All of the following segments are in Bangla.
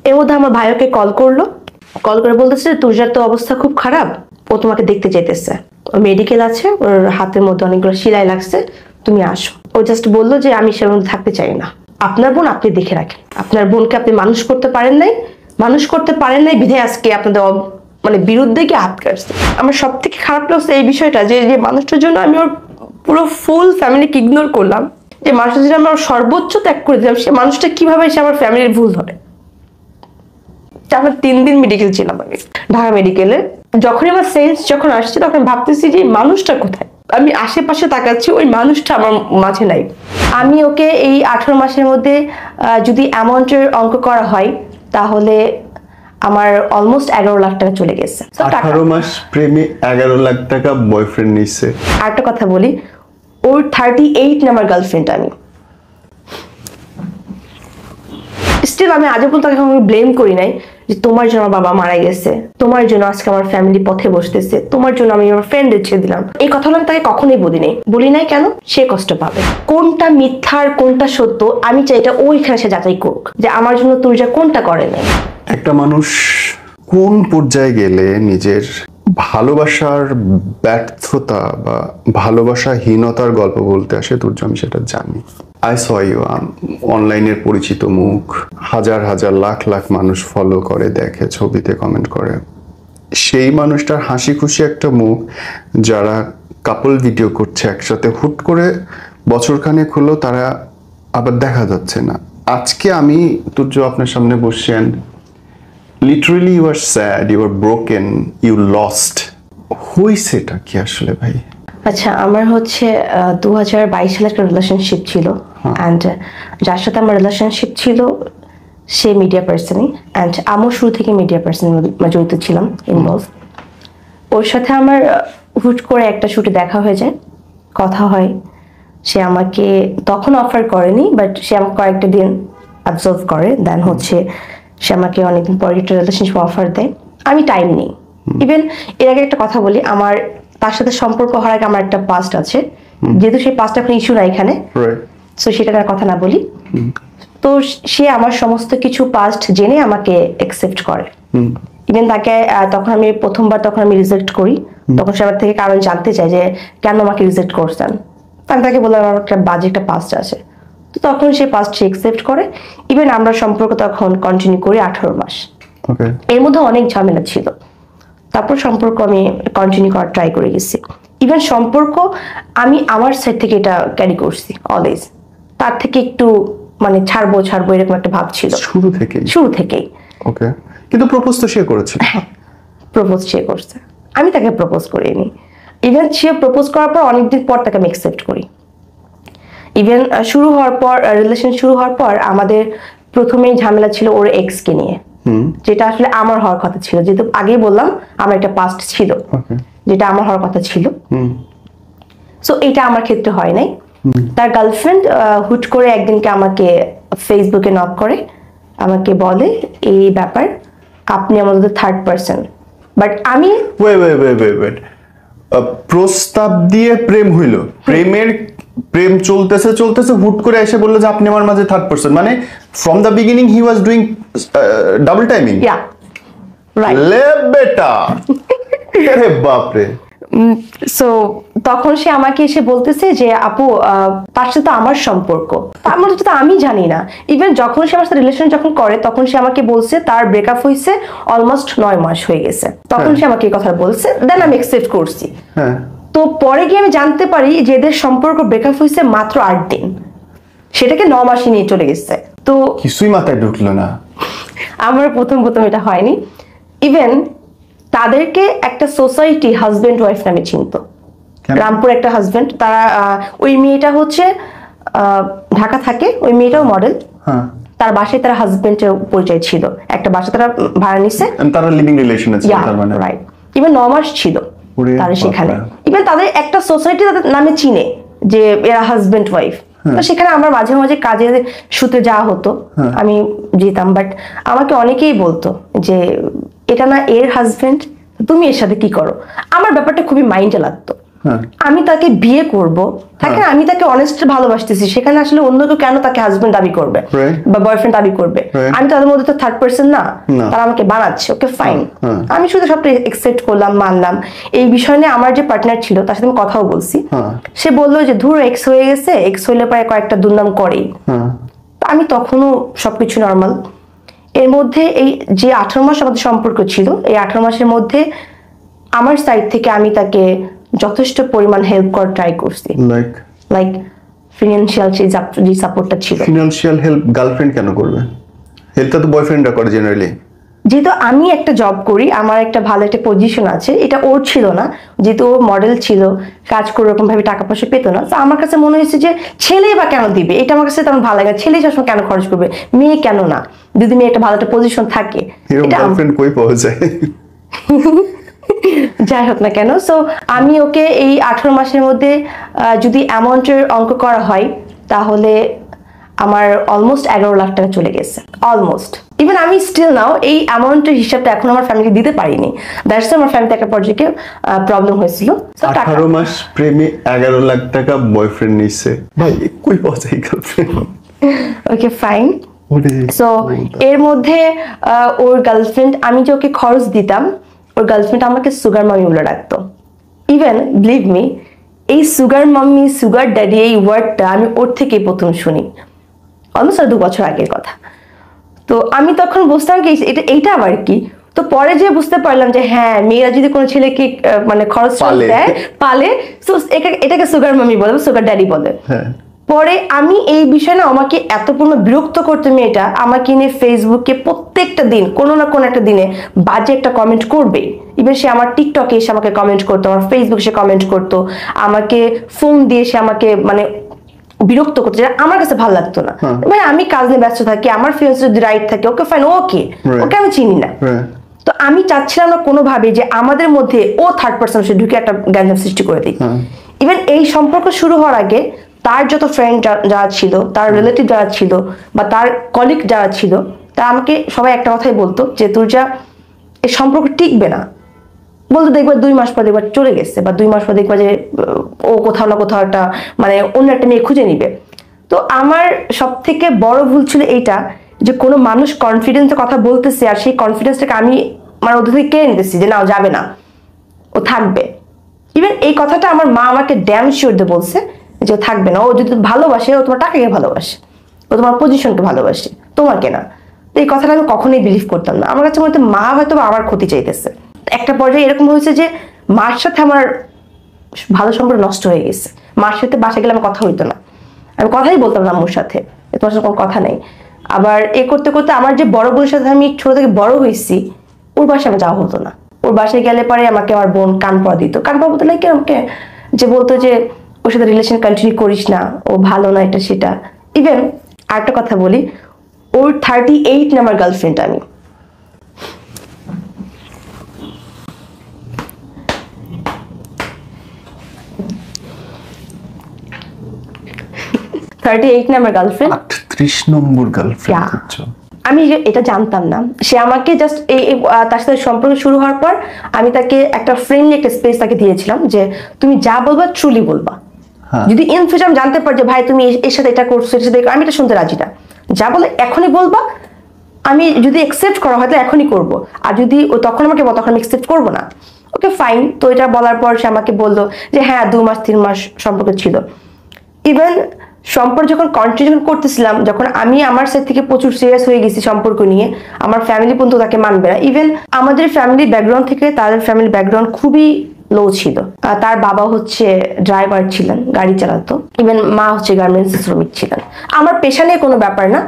এর মধ্যে আমার ভাই ওকে কল করে বলতেছে তুষার তো অবস্থা খুব খারাপ, ও তোমাকে দেখতে চাইতেছে, ও মেডিকেল আছে, ওর হাতের মধ্যে অনেকগুলো সেলাই লাগছে, তুমি আসো। ও জাস্ট বললো যে আমি সের মধ্যে থাকতে চাই না, আপনার বোন আপনি দেখে রাখেন, আপনার বোনকে আপনি মানুষ করতে পারেন নাই বিধায় আজকে আপনাদের মানে বিরুদ্ধে গিয়ে হাত কাটছে। আমার সব থেকে খারাপ লাগছে এই বিষয়টা যে মানুষটার জন্য আমি ওর পুরো ফুল ফ্যামিলিকে ইগনোর করলাম, যে মানুষটা যেটা আমার সর্বোচ্চ ত্যাগ করে দিলাম, সে মানুষটা কিভাবে এসে আমার ফ্যামিলির ভুল ধরে। আমরা 3 দিন মেডিকেল ছিলাম আমি ঢাকা মেডিকেলে। যখনই আমার সেন্স যখন আসছে তখন ভাবতেছি যে মানুষটা কোথায়, আমি আশেপাশে তাকাচ্ছি, ওই মানুষটা আমার মাঝে নাই। আমি ওকে এই 18 মাসের মধ্যে যদি অ্যামাউন্টের অঙ্ক করা হয় তাহলে আমার অলমোস্ট 11 লাখ টাকা চলে গেছে। 18 মাস প্রেমে 11 লাখ টাকা বয়ফ্রেন্ড নিছে। আরেকটা কথা বলি, ওর 38 নাম্বার গার্লফ্রেন্ড আমি। স্টিল আমি আজও পর্যন্ত তাকে ব্লেম করি নাই যে তোমার জন্য আমার বাবা মারা গেছে, তোমার জন্য আজকে আমার ফ্যামিলি পথে বসতেছে, তোমার জন্য আমি আমার ফ্রেন্ডের ছেড়ে দিলাম। এই কথাগুলো আমি তাকে কখনোই বলি নাই। কেন? সে কষ্ট পাবে। কোনটা মিথ্যার কোনটা সত্য আমি চাই এটা ওইখানে সে যাচাই করুক, যে আমার জন্য তুষার কোনটা করে নাই। একটা মানুষ কোন পর্যায়ে গেলে নিজের ভালোবাসার ব্যর্থতা বা ভালোবাসাহীনতার গল্প বলতে আসে তুর্য, আমি সেটা জানি। আই স ইউ অনলাইনের পরিচিত মুখ, হাজার হাজার লাখ লাখ মানুষ ফলো করে, দেখে, ছবিতে কমেন্ট করে। সেই মানুষটার হাসি খুশি একটা মুখ, যারা কাপল ভিডিও করছে একসাথে, হুট করে বছরখানেক হলো তারা আবার দেখা যাচ্ছে না। আজকে আমি তুর্য আপনার সামনে বসছি, literally you are sad, you are broken, you lost. হইছেটা কি আসলে ভাই? আচ্ছা, আমার হচ্ছে 2022 সালে একটা রিলেশনশিপ ছিল, অ্যান্ড যার সাথে আমার রিলেশনশিপ ছিল সে মিডিয়া পার্সনই, অ্যান্ড আমার শুরু থেকে মিডিয়া পার্সন জড়িত ছিলাম, ইনভলভ। ওর সাথে আমার হুট করে একটা শুটে দেখা হয়ে যায়, কথা হয়। সে আমাকে তখন অফার করেনি, বাট সে আমাকে কয়েকটা দিন অবজার্ভ করে, দেন হচ্ছে সে আমাকে অনেকদিন পরে একটা রিলেশনশিপ অফার দেয়। আমি টাইম নিই। ইভেন এর আগে একটা কথা বলি, আমার তার সাথে সম্পর্ক হওয়ার আগে আমার একটা পাস্ট আছে, যেহেতু সেই পাস্ট এখন ইস্যু না এখানে, সো সেটা আর কথা না বলি। তো সে আমার সমস্ত কিছু পাস্ট জেনে আমাকে অ্যাকসেপ্ট করে। ইভেন তাকে তখন আমি প্রথমবার রিজেক্ট করি, তখন সে আমার থেকে কারণ জানতে চায় যে কেন আমাকে রিজেক্ট করছেন। আমি তাকে বললাম আমার একটা বাজে একটা পাস্ট আছে, তো তখন সে পাস্ট সে অ্যাকসেপ্ট করে। ইভেন আমরা সম্পর্ক তখন কন্টিনিউ করি 18 মাস। এর মধ্যে অনেক ঝামেলা ছিল, তারপর সম্পর্ক আমি কন্টিনিউ করার ট্রাই করে গেছি। ইভেন সম্পর্ক আমি আমার সাইড থেকে এটা ক্যারি করছি অলওয়েজ, তার থেকে একটু মানে ছাড়বো এরকম একটা ভাব ছিল শুরু থেকেই। ওকে, কিন্তু প্রপোজ তো সে করেছে। হ্যাঁ, প্রপোজ সে করছে, আমি তাকে প্রপোজ করিনি। ইভেন সে প্রপোজ করার পর অনেকদিন পর তাকে আমি অ্যাকসেপ্ট করি। ইভেন রিলেশন শুরু হওয়ার পর আমাদের প্রথমেই ঝামেলা ছিল ওর এক্স কে নিয়ে, যেটা আসলে আমার হওয়ার কথা ছিল। যেহেতু আগেই বললাম আমার একটা পাস্ট ছিল, যেটা আমার হওয়ার কথা ছিল। সো এটা আমার ক্ষেত্রে হয় নাই। তার গার্লফ্রেন্ড হুট করে একদিনকে আমাকে ফেসবুকে নক করে, আমাকে বলে এই ব্যাপার, আপনি আমাদের থার্ড পার্সন। বাট আমি প্রস্তাব দিয়ে প্রেম হইল, প্রেম চলতেছে হুট করে এসে বললো যে আপনি আমার মাঝে থার্ড পার্সন। মানে from the beginning he was doing double timing. লে বেটা, আরে বাপ রে। সো তখন সে আমাকে এসে বলতেছে যে আপু তার সাথে আমার সম্পর্ক, তার মধ্যে তো আমি জানি না। ইভেন যখন সে আমার সাথে রিলেশন যখন করে তখন সে আমাকে বলছে তার ব্রেকআপ হয়েছে অলমোস্ট 9 মাস হয়ে গেছে, তখন সে আমাকে এই কথা বলছে, দেন আমি অ্যাকসেপ্ট করছি। তো পরে গিয়ে আমি জানতে পারি যে এদের সম্পর্ক ব্রেকআপ হয়েছে মাত্র 8 দিন, সেটাকে 9 মাসে নিয়ে চলে গেছে। তো কিছুই মাথায় ঢুকলো না আমার প্রথম এটা হয়নি। ইভেন তাদেরকে একটা সোসাইটি হাজবেন্ড ওয়াইফ নামে চিনতো, রামপুর একটা হাজবেন্ড, তারা ওই মেয়েটা হচ্ছে ঢাকা থাকে, ওই মেয়েটাও মডেল, তার বাসায় তারা হাজবেন্ডের পরিচয় ছিল, একটা বাসা তারা ভাড়া নিছে, তারা লিভিং রিলেশন আছে তার মানে রাইট। ইভেন 9 মাস ছিল তারা সেখানে। ইভেন তাদের একটা সোসাইটি তাদের নামে চিনে যে এরা হাজবেন্ড ওয়াইফ। তো সেখানে আমার মাঝে মাঝে কাজের সূত্রে যাওয়া হতো, আমি যেতাম। বাট আমাকে অনেকেই বলতো যে এটা না এর হাজবেন্ড, তুমি এর সাথে কি করো। আমার ব্যাপারটা খুবই মাইন্ডে লাগতো। আমি তাকে বিয়ে করব, থাকে না, আমি তাকে অনেস্টলি ভালোবাসতেছি, সেখানে আসলে অন্য কেউ কেন তাকে হাজবেন্ড দাবি করবে বা বয়ফ্রেন্ড দাবি করবে? আমি তাদের মধ্যে তো থার্ড পার্সন না, তারা আমাকে বানাচ্ছে, ওকে ফাইন। আমি শুধু সবটা একসেপ্ট করলাম, মানলাম। এই বিষয় নিয়ে আমার যে পার্টনার ছিল তার সাথে আমি কথাও বলছি, সে বললো যে ধুর এক্স হয়ে গেছে, এক্স হইলে পরে কয়েকটা দুর্নাম করেই। আমি তখনও সবকিছু নর্মাল। এর মধ্যে এই যে 18 মাস আমাদের সম্পর্ক ছিল, এই 18 মাসের মধ্যে আমার সাইড থেকে আমি তাকে যথেষ্ট পরিমাণ হেল্প করার ট্রাই করছি, লাইক ফিনান্সিয়াল যে সাপোর্টটা ছিল। ফিনান্সিয়াল হেল্প গার্লফ্রেন্ড কেন করবে? হেল্পটা তো বয়ফ্রেন্ডরা করে জেনারেলি। যেহেতু আমি একটা জব করি, আমার একটা ভালো একটা পজিশন আছে, এটা ওর ছিল না, যেহেতু ও মডেল ছিল, কাজ করে ওরকম ভাবে টাকা পয়সা পেতো না। তো আমার কাছে মনে হয়েছে যে ছেলে বা কেন দিবে, এটা আমার কাছে তেমন ভালো লাগে। ছেলে সবসময় কেন খরচ করবে, মেয়ে কেন না? যদি মেয়ে একটা ভালো একটা পজিশন থাকে, এটা গার্লফ্রেন্ড কই পাওয়া যায়? যাই হোক না কেন, সো আমি ওকে এই 18 মাসের মধ্যে যদি অ্যামাউন্টের অঙ্ক করা হয় তাহলে আমার অলমোস্ট 11 লাখ টাকা চলে গেছে, অলমোস্ট। ইভেন আমি স্টিল নাও এই অ্যামাউন্টের হিসাবটা এখন আমার ফ্যামিলি দিতে পারিনি। দ্যাটস আমার ফ্যামিলিতে একটা পর্যায়ে প্রবলেম হয়েছিল। 18 মাস প্রেমে 11 লাখ টাকা বয়ফ্রেন্ড নিছে, ভাই কই পাওয়া যায় গার্লফ্রেন্ড? Okay fine. সো এর মধ্যে ওর গার্লফ্রেন্ড, আমি যে ওকে খরচ দিতাম, ওর গার্লফ্রেন্ড আমাকে সুগার মামি বলে রাখতো। ইভেন বিলিভ মি, এই সুগার মাম্মি, সুগার ড্যাডি, এই ওয়ার্ডটা আমি ওর থেকেই প্রথম শুনি, অলমোস্ট 2 বছর আগের কথা। তো আমি তখন বুঝতাম কি এইটা আবার কি। তো পরে যে বুঝতে পারলাম যে হ্যাঁ, মেয়েরা যদি কোনো ছেলেকে মানে খরচ দেয়, পালে, এটাকে সুগার মামি বলে, সুগার ড্যাডি বলে। পরে আমি এই বিষয়ে না, আমাকে এত পূর্ণ বিরক্ত করতে, মেয়েটা আমাকে নিয়ে ফেসবুকে প্রত্যেকটা দিন কোনো না কোনো একটা দিনে বাজে একটা কমেন্ট করবে। ইভেন সে আমার টিকটকে এসে আমাকে কমেন্ট করতো, আমার ফেসবুকে এসে কমেন্ট করতো, আমাকে ফোন দিয়ে সে আমাকে মানে বিরক্ত করতো, যেটা আমার কাছে ভালো লাগতো না। ভাই আমি কাজ নিয়ে ব্যস্ত থাকি, আমার ফিলিংস যদি রাইট থাকে, ওকে ফাইন, ওকে আমি চিনি না। তো আমি চাচ্ছিলাম না কোনোভাবে যে আমাদের মধ্যে ও থার্ড পার্সন সে ঢুকে একটা গ্যাঞ্জাম সৃষ্টি করে দিই। ইভেন এই সম্পর্ক শুরু হওয়ার আগে তার যত ফ্রেন্ড যারা ছিল, তার রিলেটিভ যারা ছিল, বা তার কলিগ যারা ছিল, তা আমাকে সবাই একটা কথাই বলতো যে তোর যা এই সম্পর্ক টিকবে না। বলতে দেখবা 2 মাস পর দেখবা চলে গেছে, বা 2 মাস পর দেখবা যে ও কোথাও না কোথাও একটা মানে অন্য একটা মেয়ে খুঁজে নিবে। তো আমার সব থেকে বড় ভুল ছিল এইটা, যে কোনো মানুষ কনফিডেন্সের কথা বলতেছে আর সেই কনফিডেন্সটাকে আমি মানে ওদের থেকে কেড়ে নিতেছি যে না, ও যাবে না, ও থাকবে। ইভেন এই কথাটা আমার মা আমাকে ড্যাম শিওর দিয়ে বলছে যে ও থাকবে না, ও যদি ভালোবাসে, ও তোমার টাকাকে ভালোবাসে, ও তোমার পজিশনকে ভালোবাসে, তোমাকে না। তো এই কথাটা আমি কখনোই বিলিভ করতাম না। আমার কাছে মনে হতো মা হয়তো আমার ক্ষতি চাইতেছে। একটা পর্যায়ে এরকম হয়েছে যে মার সাথে আমার ভালো সম্পর্ক নষ্ট হয়ে গেছে। মার সাথে বাসায় গেলে আমার কথা হইতো না, আমি কথাই বলতাম না আম্মুর সাথে, তোমার সাথে কোনো কথা নেই। আবার এ করতে করতে আমার যে বড় বোনের সাথে আমি ছোট থেকে বড় হয়েছি, ওর বাসায় আমার যাওয়া হতো না। ওর বাসায় গেলে পরে আমাকে আমার বোন কান পড়া দিত। কান পড়া বলতে লাগে আমাকে, যে বলতো যে ওর সাথে রিলেশন কন্টিনিউ করিস না, ও ভালো না, এটা সেটা। ইভেন আরেকটা কথা বলি, ওর 38 নাম্বার গার্লফ্রেন্ড আমি। আমি এটা জানতাম না। সে আমাকে জাস্ট তার সাথে সম্পর্ক শুরু হওয়ার পর আমি তাকে একটা ফ্রেন্ডলি একটা স্পেস তাকে দিয়েছিলাম, যে তুমি যা বলবা ট্রুলি বলবা। যদি ইন ফিউচার আমি জানতে পারি যে ভাই তুমি এর সাথে এটা করছো, এর সাথে আমি এটা শুনতে রাজি না, যা বলে এখনই বলবা। আমি যদি অ্যাকসেপ্ট করা হয় তাহলে এখনই করবো, আর যদি ও তখন আমাকে তখন আমি অ্যাকসেপ্ট করবো না। Okay fine. তো এটা বলার পর সে আমাকে বললো যে হ্যাঁ 2 মাস 3 মাস সম্পর্ক ছিল। ইভেন সম্পর্ক যখন কন্টিনিউ করতেছিলাম, যখন আমি আমার সাইড থেকে প্রচুর সিরিয়াস হয়ে গেছি সম্পর্ক নিয়ে, আমার ফ্যামিলি পর্যন্ত তাকে মানবে না। ইভেন আমাদের ফ্যামিলি ব্যাকগ্রাউন্ড থেকে তাদের ফ্যামিলি ব্যাকগ্রাউন্ড খুবই লো ছিল। তার বাবা হচ্ছে ড্রাইভার ছিলেন, গাড়ি চালাতো। ইভেন মা হচ্ছে গার্মেন্টস শ্রমিক ছিলেন। আমার পেশা নিয়ে কোনো ব্যাপার না,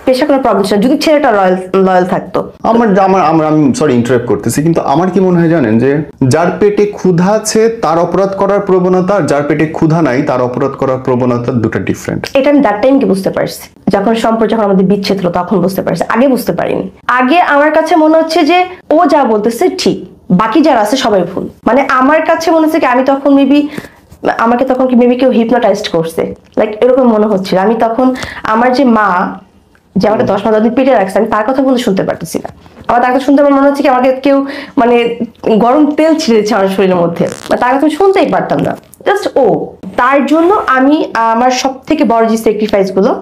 পেশা কোনো প্রবলেম ছিল যদি ছেলেটা লয়াল থাকতো। আমি সরি ইন্টারাপ্ট করতেছি, কিন্তু আমার কি মনে হয় জানেন, যে যার পেটে ক্ষুধা আছে তার অপরাধ করার প্রবণতা, আর যার পেটে ক্ষুধা নাই তার অপরাধ করার প্রবণতা দুটো ডিফারেন্ট। এটা আমি দ্যাট টাইম কি বুঝতে পারছি, যখন সম্পর্ক যখন আমাদের বিচ্ছেদ হলো তখন বুঝতে পারছি, আগে বুঝতে পারিনি। আগে আমার কাছে মনে হচ্ছে যে ও যা বলতেছে ঠিক, বাকি যারা আছে সবাই ভুল। মানে আমার কাছে মনে হচ্ছে কি আমি তখন আমাকে তখন কি মেবি কেউ হিপনোটাইজড করছে, লাইক এরকম মনে হচ্ছিল। আমি তখন আমার যে মা যে আমাকে 10 মাস দিন পেটে রাখছে, আমি তার কথা বলে শুনতে পারতেছি না। আমার তার কথা শুনতে মনে হচ্ছে কি আমাকে কেউ মানে গরম তেল ছিঁড়ে দিচ্ছে আমার শরীরের মধ্যে, তার কথা আমি শুনতেই পারতাম না। জাস্ট তার জন্য আমি আমার সব থেকে বড় যে স্যাক্রিফাইস গুলো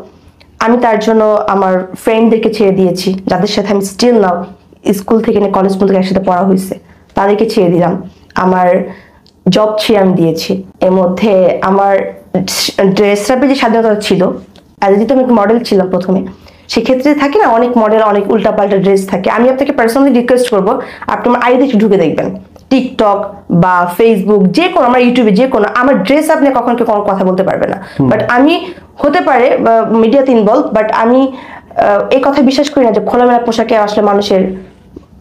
আমি তার জন্য আমার ফ্রেন্ডদেরকে ছেড়ে দিয়েছি, যাদের সাথে আমি স্টিল নাও স্কুল থেকে কলেজ থেকে একসাথে পড়া হয়েছে, তাদেরকে ছেড়ে দিলাম। আমার জব ছেড়ে আমি দিয়েছি। এর মধ্যে আমার ড্রেস আপের যে স্বাধীনতা ছিল, যেহেতু আমি মডেল ছিলাম প্রথমে, সেক্ষেত্রে থাকে না অনেক মডেল অনেক উল্টাপাল্টা ড্রেস থাকে। আমি আপনাকে পার্সোনালি রিকোয়েস্ট করবো আপনি আমার আইডি ঢুকে দেখবেন, টিকটক বা ফেসবুক যে কোনো, আমার ইউটিউবে যে কোনো, আমার ড্রেস আপনি কখনো কেউ কোনো কথা বলতে পারবে না। বাট আমি হতে পারে মিডিয়াতে ইনভলভ, বাট আমি এই কথা বিশ্বাস করি না যে খোলামেলা পোশাকে আসলে মানুষের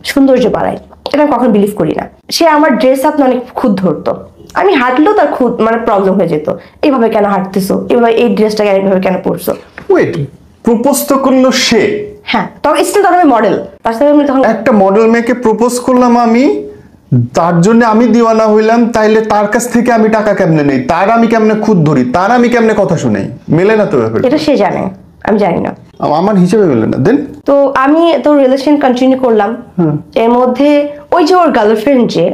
সৌন্দর্য বাড়ায়, এটা আমি কখনো বিলিভ করি না। সে আমার ড্রেস আপনি অনেক খুদ ধরতো, আমি হাঁটলেও তার খুদ প্রবলেম হয়ে যেত, এইভাবে কেন হাঁটতেছো, এইভাবে এই ড্রেসটাকে এইভাবে কেন পরছো। ওয়েট, প্রপোজ তো করলো সে? হ্যাঁ, তখন স্টিল তখন আমি মডেল, তার সাথে আমি তখন একটা মডেল মেয়েকে প্রপোজ করলাম আমি, তার জন্য আমি দিওয়ানা হইলাম, তাইলে তার কাছ থেকে আমি টাকা কেমনে নেই, তার আমি কেমনে খুদ ধরি, তার আমি কেমনে কথা শুনাই? মেলে না তো ব্যাপার। এটা সে জানে, আমি জানি না, আমার হিসেবে মেলে না। দেন তো আমি তো রিলেশন কন্টিনিউ করলাম। এর মধ্যে ওই যে ওর গার্লফ্রেন্ড যে,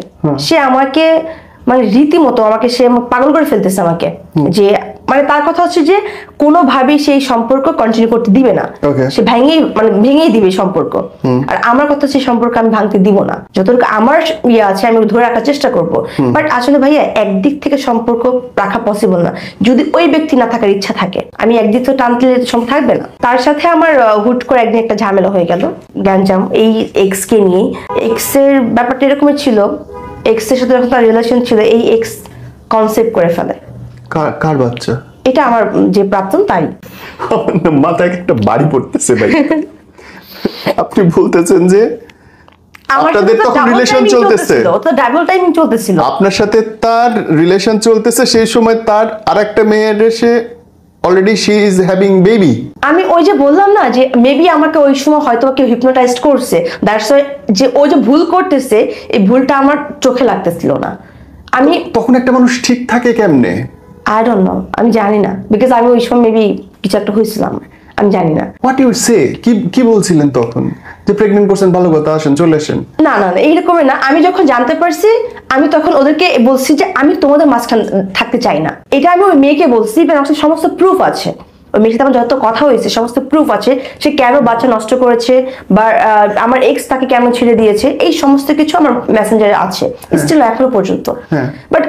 সে আমাকে রীতিমতো আমাকে সে পাগল করে ফেলতেছে আমাকে, যে তার কথা হচ্ছে যে কোনোভাবেই সেই সম্পর্ক কন্টিনিউ করতে দিবে না, সে ভেঙেই দিবে সম্পর্ক। আর আমার কথা হচ্ছে সম্পর্ক আমি ভাঙতে দিব না, যতটুকু আমার ইয়ে আছে আমি ধরে রাখার চেষ্টা করব। বাট আসলে ভাইয়া একদিক থেকে সম্পর্ক রাখা পসিবল না, যদি ওই ব্যক্তি না থাকার ইচ্ছা থাকে। আমি একদিক তো টানতে সম্পর্ক থাকবে না। তার সাথে আমার হুট করে একদিন একটা ঝামেলা হয়ে গেল, গ্যাঞ্জাম, এই এক্স কে নিয়ে। এক্স এর ব্যাপারটা এরকমই ছিল, এক্স এর সাথে যখন তার রিলেশন ছিল, এই এক্স কনসেপ্ট করে ফেলে। কার বাচ্চা এটা? আমার যে প্রাক্তন তারই। মাথায় একটা বাড়ি পড়তেছে ভাই। আপনি বলতেছেন যে আপনাদের তখন রিলেশন চলতেছে, তো ডাবল টাইমিং চলতেছিল, আপনার সাথে তার রিলেশন চলতেছে, সেই সময় তার আরেকটা মেয়ের এসে already she is having baby. আমি ওই যে বললাম না যে মেবি আমাকে ওই সময় হয়তো কেউ হিপনোটাইজড করছে, দ্যাটস ওয়াই যে ও যে ভুল করতেছে এই ভুলটা আমার চোখে লাগতেছিল না। আমি তখন একটা মানুষ ঠিক থাকে কেমনে? আই ডোন্ট নো, আমি জানি না, বিকজ আমি ওই সময় মেবি কিছু একটা হয়েছিলাম, আমি জানি না। হোয়াট ইউ সে, কি বলছিলেন তখন? যে প্রেগনেন্ট করছেন, ভালো কথা, আসেন চলে আসেন? না না না, এইরকমের না। আমি যখন জানতে পারছি, আমি তখন ওদেরকে বলছি যে আমি তোমাদের মাঝখানে থাকতে চাই না। এটা আমি ওই মেয়েকে বলছি, আমার সমস্ত প্রুফ আছে, ওই মেয়ের সাথে আমার যত কথা হয়েছে সমস্ত প্রুফ আছে, সে কেন বাচ্চা নষ্ট করেছে বা আমার এক্স তাকে কেন ছেড়ে দিয়েছে, এই সমস্ত কিছু আমার মেসেঞ্জারে আছে স্টিল এখনো পর্যন্ত। বাট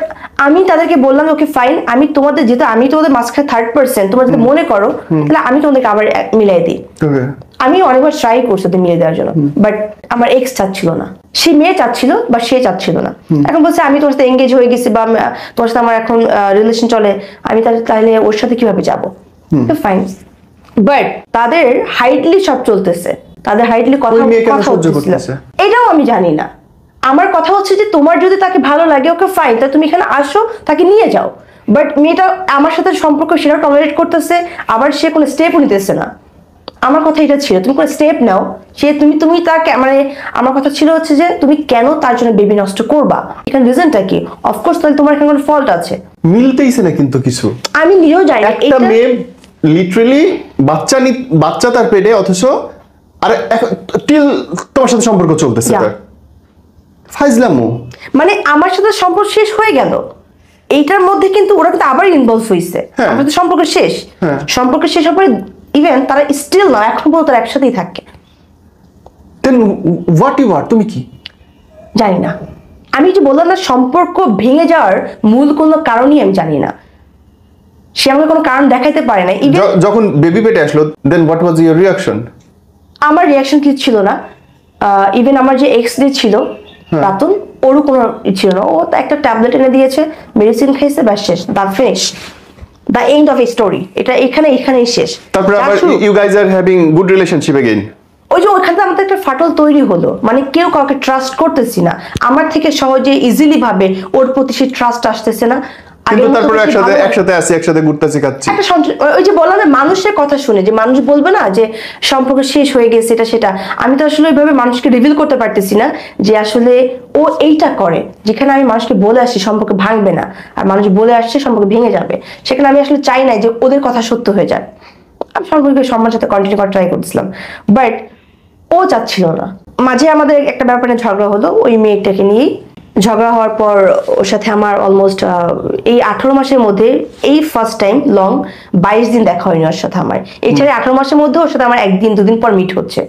আমি তাদেরকে বললাম ওকে ফাইন, আমি তোমাদের যেহেতু আমি তোমাদের মাঝখানে থার্ড পার্সন, তোমরা যদি মনে করো তাহলে আমি তোমাদেরকে আবার মিলাই দিই। আমি অনেকবার ট্রাই করছি ওদের মিলিয়ে দেওয়ার জন্য, বাট আমার এক্স চাচ্ছিল না, সে মেয়ে চাচ্ছিল বা সে চাচ্ছিল না। এখন বলছে আমি তোমার সাথে এঙ্গেজ হয়ে গেছি বা তোমার সাথে আমার এখন রিলেশন চলে, আমি তাহলে ওর সাথে কিভাবে যাবো? ফাইন, বাট তাদের হাইটলি সব চলতেছে, তাদের হাইটলি কথা হচ্ছে, এটাও আমি জানি না। আমার কথা হচ্ছে যে তোমার যদি তাকে ভালো লাগে ওকে ফাইন, তাহলে তুমি এখানে আসো, তাকে নিয়ে যাও। বাট মেয়েটা আমার সাথে সম্পর্ক সেটা টলারেট করতেছে, আবার সে কোনো স্টেপও নিতেছে না। আমার কথা এটা ছিল তুমি কোনো স্টেপ নাও, সে তুমি তাকে আমার কথা ছিল হচ্ছে যে তুমি কেন তার জন্য বেবি নষ্ট করবা, এখানে রিজনটা কি? অফকোর্স তাহলে তোমার এখানে কোনো ফল্ট আছে। মিলতেইছে না কিন্তু কিছু, আমি নিজেও জানি না। একটা মেয়ে লিটারালি বাচ্চা তার পেটে, অথচ আরে টিল তোমার সাথে সম্পর্ক চলতেছে, ফাইজলামো। আমার সাথে সম্পর্ক শেষ হয়ে গেল, এইটার মধ্যে কিন্তু ওরা কিন্তু আবার ইনভলভ হয়েছে, আমাদের সম্পর্ক শেষ। সম্পর্ক শেষ হওয়ার পরে ইভেন তারা স্টিল না, এখন পর্যন্ত তারা একসাথেই থাকে। দেন হোয়াট ইউ আর, তুমি কি? জানি না। আমি যে বললাম না সম্পর্ক ভেঙে যাওয়ার মূল কোনো কারণই আমি জানি না, সে আমাকে কোনো কারণ দেখাইতে পারে না। যখন বেবি পেটে আসলো, দেন হোয়াট ওয়াজ ইওর রিঅ্যাকশন? আমার রিঅ্যাকশন কিছু ছিল না। ইভেন আমার যে এক্স ডে ছিল প্রাক্তন, ওরও কোনো ছিল না। ও একটা ট্যাবলেট এনে দিয়েছে, মেডিসিন খাইছে, ব্যাস শেষ, the finish, the end of a story. এটা এখানেই শেষ। তারপর আবার you guys are having good relationship again. ওই যে ওখানে আমাদের একটা ফাটল তৈরি হলো, কেউ কাউকে ট্রাস্ট করতেছি না। আমার থেকে সহজে ইজিলি ভাবে ওর প্রতি সেই ট্রাস্ট আসতেছে না। কিন্তু তারপর একসাথে আসি, একসাথে ঘুরতেছি, খাচ্ছি। ওই যে বললাম না মানুষের কথা শুনে, যে মানুষ বলবে না যে সম্পর্ক শেষ হয়ে গেছে এটা সেটা, আমি তো আসলে ওইভাবে মানুষকে রিভিল করতে পারতেছি না যে আসলে ও এইটা করে। যেখানে আমি মানুষকে বলে আসছি সম্পর্ক ভাঙবে না, আর মানুষ বলে আসছে সম্পর্ক ভেঙে যাবে, সেখানে আমি আসলে চাই না যে ওদের কথা সত্য হয়ে যায়। আমি সম্পর্কে সম্মানের সাথে কন্টিনিউ করার ট্রাই করছিলাম, বাট ও চাচ্ছিল না। মাঝে আমাদের একটা ব্যাপারে ঝগড়া হলো ওই মেয়েটাকে নিয়েই, ঝগড়া হওয়ার পর ওর সাথে আমার অলমোস্ট এই 18 মাসের মধ্যে এই ফার্স্ট টাইম লং 22 দিন দেখা হয়নি ওর সাথে আমার। এছাড়া 18 মাসের মধ্যে ওর সাথে আমার একদিন দুদিন পর মিট হচ্ছে,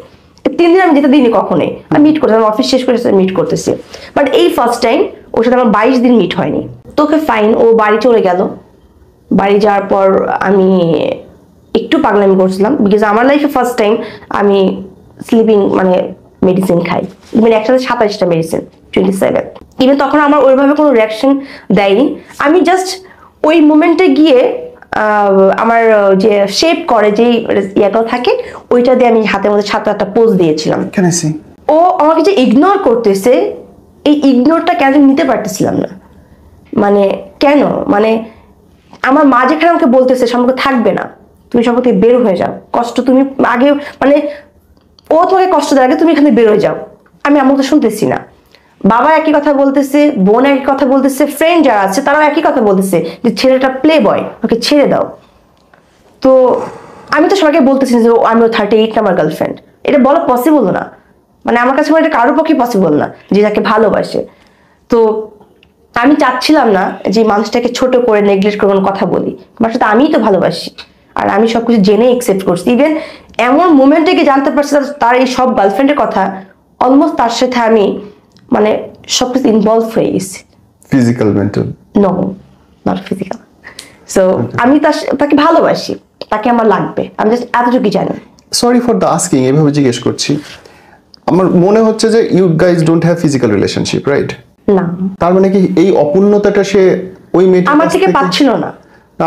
3 দিন আমি যেতে দিইনি কখনোই, আমি মিট করতে অফিস শেষ করে মিট করতেছি, বাট এই ফার্স্ট টাইম ওর সাথে আমার 22 দিন মিট হয়নি। তোকে ফাইন, ও বাড়ি চলে গেল। বাড়ি যাওয়ার পর আমি একটু পাগলামি করছিলাম, বিকজ আমার লাইফে ফার্স্ট টাইম আমি স্লিপিং মানে মেডিসিন খাই, ইভেন একসাথে 27টা মেডিসিন, 27। ইভেন তখন আমার ওইভাবে কোনো রিয়াকশন দেয়নি, আমি জাস্ট ওই মোমেন্টে গিয়ে আমার যে শেপ করে যে ইয়াগুলো থাকে ওইটা দিয়ে আমি হাতের মধ্যে 7-8টা পোজ দিয়েছিলাম। ও আমাকে যে ইগনোর করতেছে, এই ইগনোরটা কেন নিতে পারতেছিলাম না, মানে কেন, মানে আমার মা যেখানে আমাকে বলতেছে সম্পর্ক থাকবে না, তুমি সম্পর্ক থেকে বের হয়ে যাও, কষ্ট তুমি আগে মানে ও তোমাকে কষ্ট দেওয়ার আগে তুমি এখানে বের হয়ে যাও, আমি আমার তো শুনতেছি না। বাবা একই কথা বলতেছে, বোন একই কথা বলতেছে, ফ্রেন্ড যারা আছে তারাও একই কথা বলতেছে যে ছেলেটা প্লে বয়, ওকে ছেড়ে দাও। তো আমি তো সবাইকে বলতেছি যে আমি 38 নাম্বার গার্লফ্রেন্ড, এটা বলা পসিবল না, মানে আমার কাছে এটা কারোর পক্ষে পসিবল না যে যাকে ভালোবাসে। তো আমি চাচ্ছিলাম না যে মানুষটাকে ছোট করে নেগলেক্ট করে কোনো কথা বলি, আমার সাথে আমিই তো ভালোবাসি, আর আমি সবকিছু জেনে একসেপ্ট করছি। ইভেন এমন মোমেন্টে গিয়ে জানতে পারছি তার এই সব গার্লফ্রেন্ডের কথা, অলমোস্ট তার সাথে আমি মানে সবকিছু ইনভলভ হয়ে গেছি। Physical, mental? No, not physical. So আমি তাকে ভালোবাসি, তাকে আমার লাগবে, আমি জাস্ট এতটুকুই জানি। সরি ফর দ্য আস্কিং, এভাবে জিজ্ঞেস করছি, আমার মনে হচ্ছে যে you guys don't have physical relationship, right? না। তার মানে কি এই অপূর্ণতাটা সে ওই মেয়েটা আমার থেকে পাচ্ছিল না?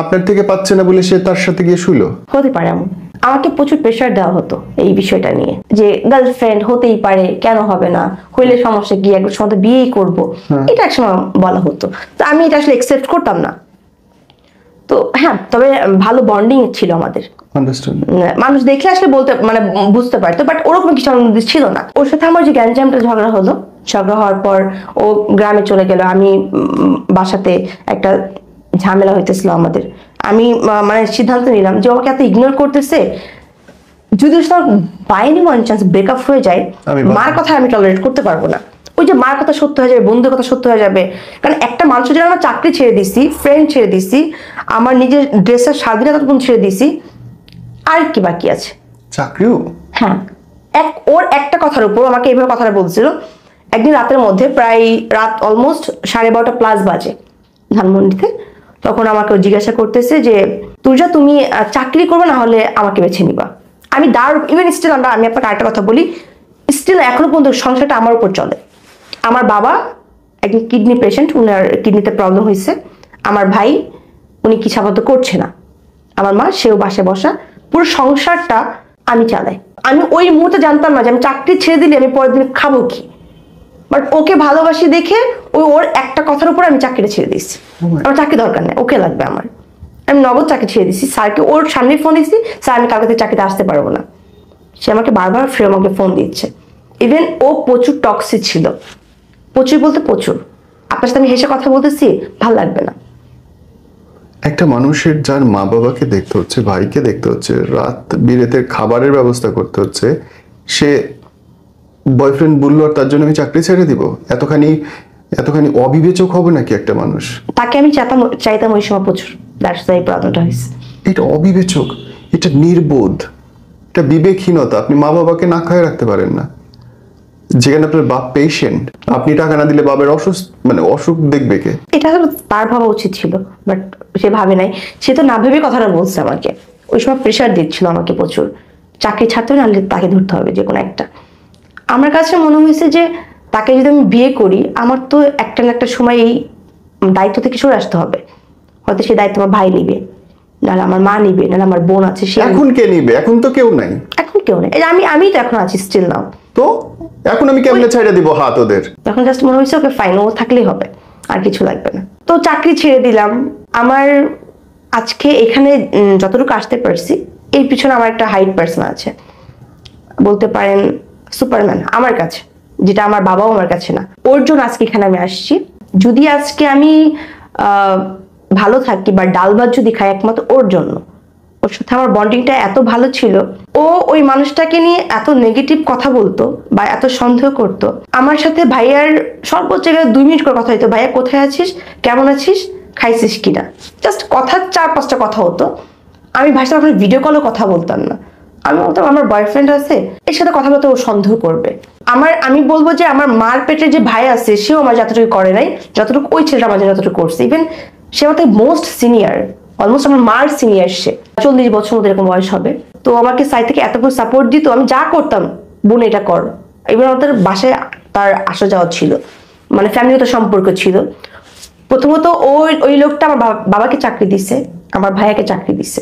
আপনার থেকে পাচ্ছে না বলে সে তার সাথে গিয়ে শুইলো? হতে পারে এমন, আমাকে প্রচুর প্রেশার দেওয়া হতো এই বিষয়টা নিয়ে, যে গার্লফ্রেন্ড হতেই পারে, কেন হবে না, হইলে সমস্যা কি, একবার সময় বিয়েই করবো, এটা একসময় বলা হতো। তো আমি এটা আসলে একসেপ্ট করতাম না। তো হ্যাঁ, তবে ভালো বন্ডিং ছিল আমাদের, মানুষ দেখলে আসলে বলতে মানে বুঝতে পারতো, বাট ওরকম কিছু আমার মধ্যে ছিল না। ওর সাথে আমার যে গ্যাঞ্জামটা ঝগড়া হলো, ঝগড়া হওয়ার পর ও গ্রামে চলে গেল, আমি বাসাতে একটা ঝামেলা হইতেছিল আমাদের, আমি মানে সিদ্ধান্ত নিলাম যে আমাকে এত ইগনোর করতেছে, যদি by any one chance breakup হয়ে যায়, মার কথা আমি টলারেট করতে পারবো না। ওই যে মার কথা সত্য হয়ে যাবে, বন্ধুর কথা সত্য হয়ে যাবে, কারণ একটা মানুষের জন্য আমার চাকরি ছেড়ে দিছি, ফ্রেন্ড ছেড়ে দিছি, আমার নিজের ড্রেসের স্বাধীনতা ছেড়ে দিছি, আর কি বাকি আছে? চাকরিও? হ্যাঁ, ওর একটা কথার উপর আমাকে এইভাবে কথাটা বলছিল। একদিন রাতের মধ্যে, প্রায় রাত অলমোস্ট 12:30 প্লাস বাজে ধানমন্ডিতে, তখন আমাকে জিজ্ঞাসা করতেছে যে তুর্যা তুমি চাকরি করবে না হলে আমাকে বেছে নিবা। আমি ইভেন স্টিল আমি আপনাকে আরেকটা কথা বলি, স্টিল এখনো পর্যন্ত সংসারটা আমার উপর চলে। আমার বাবা একজন কিডনি পেশেন্ট, উনার কিডনিতে প্রবলেম হয়েছে। আমার ভাই উনি কিছু আপাতত করছে না। আমার মা, সেও বাসায় বসা, পুরো সংসারটা আমি চালাই। আমি ওই মুহূর্তে জানতাম না যে আমি চাকরি ছেড়ে দিলে আমি পরের দিন খাবো কি, বাট ওকে ভালোবাসি দেখে ওর একটা কথার উপর আমি চাকরিটা ছেড়ে দিচ্ছি। আমার চাকরি দরকার নেই, ওকে লাগবে আমার, আমি নগদ চাকরি ছেড়ে দিচ্ছি। স্যারকে ওর সামনে ফোন দিচ্ছি, স্যার আমি কালকে চাকরিতে আসতে পারবো না। সে আমাকে বারবার ফিরে আমাকে ফোন দিচ্ছে। ইভেন ও প্রচুর টক্সিক ছিল, প্রচুর বলতে প্রচুর। আপনার সাথে আমি হেসে কথা বলতেছি, ভাল লাগবে না। একটা মানুষের যার মা বাবাকে দেখতে হচ্ছে, ভাইকে দেখতে হচ্ছে, রাত বিরেতের খাবারের ব্যবস্থা করতে হচ্ছে, সে বয়ফ্রেন্ড বললো আর তার জন্য আমি চাকরি ছেড়ে দিব? এতখানি অবিবেচক হবে নাকি একটা মানুষ? তাকে আমি চাইতাম ওই সময় প্রচুর, দ্যাটস ওয়াই প্রবলেমটা হয়েছে। এটা অবিবেচক, এটা নির্বোধ, এটা বিবেকহীনতা। আপনি মা বাবাকে না খায় রাখতে পারেন না, যেখানে আপনার বাপ পেশেন্ট, আপনি টাকা না দিলে বাবার অসুখ দেখবে কে? এটা তার ভাবা উচিত ছিল, বাট সে ভাবে নাই। সে তো না ভেবে কথাটা বলছে আমাকে, ওই সময় প্রেশার দিচ্ছিল আমাকে প্রচুর, চাকরি ছাড়তে হবে নাহলে তাকে ধরতে হবে যে কোনো একটা। আমার কাছে মনে হয়েছে যে তাকে যদি আমি বিয়ে করি, আমার তো একটা না একটা সময় এই দায়িত্ব থেকে সরে আসতে হবে। হয়তো সেই দায়িত্ব আমার ভাই নিবে, নাহলে আমার মা নিবে, নাহলে আমার বোন আছে। সে এখন কে নিবে? এখন তো কেউ নাই। এখন কেউ নেই, আমি তো এখন আছি স্টিল নাও। তো এখন আমি কেমনে ছেড়ে দিব হাত ওদের? তখন জাস্ট মনে হয়েছে ওকে ফাইন, ও থাকলেই হবে, আর কিছু লাগবে না। তো চাকরি ছেড়ে দিলাম। আমার আজকে এখানে যতটুকু আসতে পারছি, এর পিছনে আমার একটা হাইট পার্সন আছে, বলতে পারেন সুপারম্যান আমার কাছে, যেটা আমার বাবাও আমার কাছে না। ওর জন্য আজকে এখানে আমি আসছি। যদি আজকে আমি ভালো থাকি বা ডাল ভাত যদি খাই, একমাত্র ওর জন্য। ওর সাথে আমার বন্ডিংটা এত ভালো ছিল। ও ওই ওই মানুষটাকে নিয়ে এত নেগেটিভ কথা বলতো বা এত সন্দেহ করতো, আমার সাথে ভাইয়ার সর্বোচ্চ 2 মিনিট করে কথা হইতো, ভাইয়া কোথায় আছিস, কেমন আছিস, খাইছিস কিনা, জাস্ট কথা 4-5টা কথা হতো। আমি ভাইয়ের সাথে ভিডিও কলও কথা বলতাম না। আমি বলতাম আমার বয়ফ্রেন্ড আছে, এর সাথে কথা বলতে ও সন্দেহ করবে। আমি বলবো যে আমার মার পেটের যে ভাই আছে সেও আমার যতটুকু করে নাই, যতটুকু ওই ছেলেটা আমার যতটুকু করছে। ইভেন সে আমার মোস্ট সিনিয়র, অলমোস্ট আমার মার সিনিয়র, সে 40 বছর মতো এরকম বয়স হবে। তো আমাকে সাইড থেকে এতক্ষণ সাপোর্ট দিত, আমি যা করতাম বোন এটা কর। এবার আমাদের বাসায় তার আসা যাওয়া ছিল, মানে ফ্যামিলিগত সম্পর্ক ছিল। প্রথমত ওই লোকটা আমার বাবাকে চাকরি দিছে, আমার ভাইয়াকে চাকরি দিছে।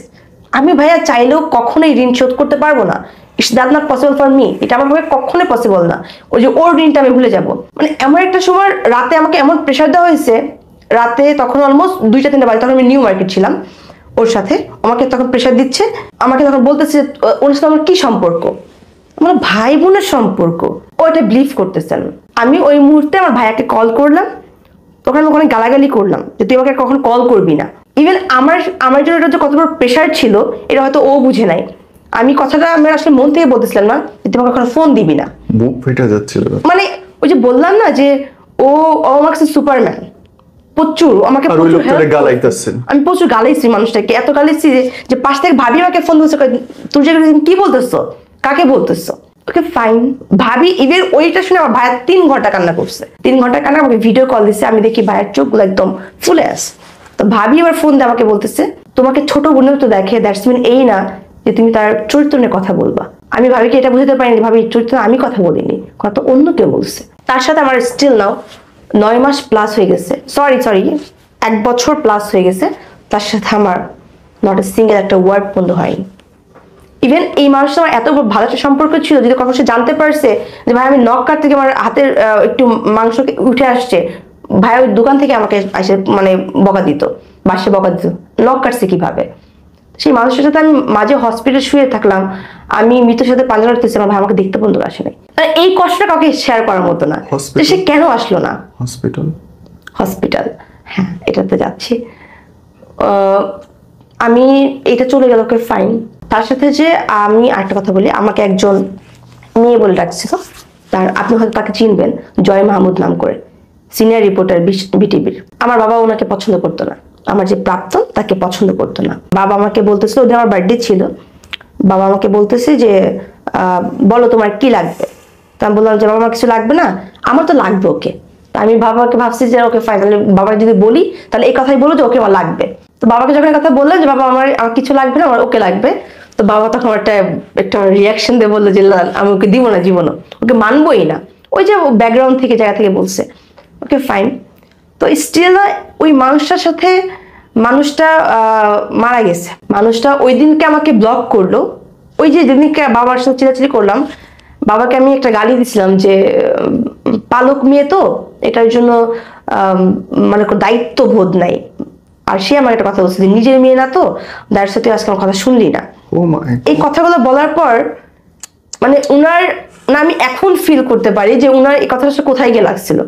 আমি ভাইয়া চাইলেও কখনোই ঋণ শোধ করতে পারবো না। It's that not possible for me. এটা আমার ভাবে কখনোই পসিবল না। ওই যে ওর ঋণটা আমি ভুলে যাব। মানে এমন একটা সময় রাতে আমাকে এমন প্রেশার দেওয়া হয়েছে, রাতে তখন অলমোস্ট 2টা-3টা বাজে, তখন আমি নিউ মার্কেট ছিলাম ওর সাথে। আমাকে তখন প্রেশার দিচ্ছে, আমাকে তখন বলতেছে ওর সাথে আমার কি সম্পর্ক, আমার ভাই বোনের সম্পর্ক। ও এটা বিলিভ করতেছেন। আমি ওই মুহূর্তে আমার ভাইয়াকে কল করলাম, তখন আমি ওখানে গালাগালি করলাম যে তুই আমাকে কখন কল করবি না। ইভেন আমার জন্য এটা যে কত বড় প্রেশার ছিল এটা হয়তো ও বুঝে নাই। আমি কথাটা আমি আসলে মন থেকে বলতেছিলাম না যে তুই আমাকে কখনো ফোন দিবি না। বুক ফেটে যাচ্ছিল। মানে ওই যে বললাম না যে ও আমার কাছে সুপারম্যান, প্রচুর আমাকে গালাইতেছেন। আমি প্রচুর গালাইছি মানুষটাকে, এত গালাইছি যে পাশ থেকে ভাবি আমাকে ফোন দিচ্ছে, তুই যে কি বলতেছো, কাকে বলতেছো। ওকে ফাইন, ভাবি ইভেন ওইটা শুনে আমার ভাইয়া 3 ঘন্টা কান্না করছে। 3 ঘন্টা কান্না, আমাকে ভিডিও কল দিচ্ছে। আমি দেখি ভাইয়ের চোখগুলো একদম ফুলে আসে। তো ভাবি আবার ফোন দিয়ে আমাকে বলতেছে তোমাকে ছোট বোনের তো দেখে, দ্যাটস মিন এই না যে তুমি তার চরিত্র নিয়ে কথা বলবা। আমি ভাবিকে এটা বুঝতে পারিনি, ভাবি চরিত্র আমি কথা বলিনি, কথা অন্য কেউ বলছে। তার সাথে আমার স্টিল নাও 9 মাস প্লাস হয়ে গেছে, সরি 1 বছর প্লাস হয়ে গেছে। তার সাথে আমার নট এ সিঙ্গেল একটা ওয়ার্ড বন্ধ হয়নি। ইভেন এই মানুষটা আমার এত ভালো একটা সম্পর্ক ছিল, যদি কখন সে জানতে পারছে যে ভাই আমি নখ কাট থেকে আমার হাতের একটু মাংস উঠে আসছে, ভাই ওই দোকান থেকে আমাকে এসে মানে বকা দিত, বাসে বকা দিত, নখ কাটছে কিভাবে। সেই মানুষের সাথে আমি মাঝে হসপিটাল শুয়ে থাকলাম, আমি মৃত্যুর সাথে পাঞ্জা লড়তেছি, আমার ভাই আমাকে দেখতে বন্ধু আসে নাই। এই কষ্টটা কাউকে শেয়ার করার মতো না, সে কেন আসলো না। হসপিটাল, হ্যাঁ এটাতে যাচ্ছি। আমি এটা চলে গেল, ওকে ফাইন। তার সাথে যে আমি আরেকটা কথা বলি, আমাকে একজন মেয়ে বলে ডাকছিল, তার আপনি হয়তো তাকে চিনবেন, জয় মাহমুদ নাম করে, সিনিয়র রিপোর্টার বিটিভির। আমার বাবা ওনাকে পছন্দ করতো না, আমার যে প্রাক্তন তাকে পছন্দ করতো না। বাবা আমাকে বলতেছিল, ওদের আমার বার্থডে ছিল, বাবা আমাকে বলতেছে যে বলো তোমার কি লাগবে। তা আমি বললাম যে বাবা আমার কিছু লাগবে না, আমার তো লাগবে ওকে। আমি বাবাকে ভাবছি যে ওকে ফাইন, তাহলে বাবাকে যদি বলি তাহলে এই কথাই বলো যে ওকে আমার লাগবে। তো বাবাকে যখন কথা বললাম যে বাবা আমার কিছু লাগবে না, আমার ওকে লাগবে, তো বাবা তখন একটা রিয়াকশন দিয়ে বললো যে আমি ওকে দিব না, জীবনও ওকে মানবোই না। ওই যে ব্যাকগ্রাউন্ড থেকে জায়গা থেকে বলছে, ওকে ফাইন। তো স্টিল ওই মানুষটার সাথে মানুষটা মারা গেছে। মানুষটা ওই দিনকে আমাকে ব্লক করলো। ওই যে যেদিনকে বাবার সাথে চিলাচিলি করলাম, বাবাকে আমি একটা গালি দিছিলাম যে পালক মেয়ে তো, এটার জন্য মানে দায়িত্ব বোধ নাই। আর সে আমার একটা কথা বলছে, নিজের মেয়ে না তো, তার সাথে আজকে আমার কথা শুনলি না। এই কথাগুলো বলার পর মানে উনার না, আমি এখন ফিল করতে পারি যে উনার এই কথাটা কোথায় গিয়ে লাগছিল।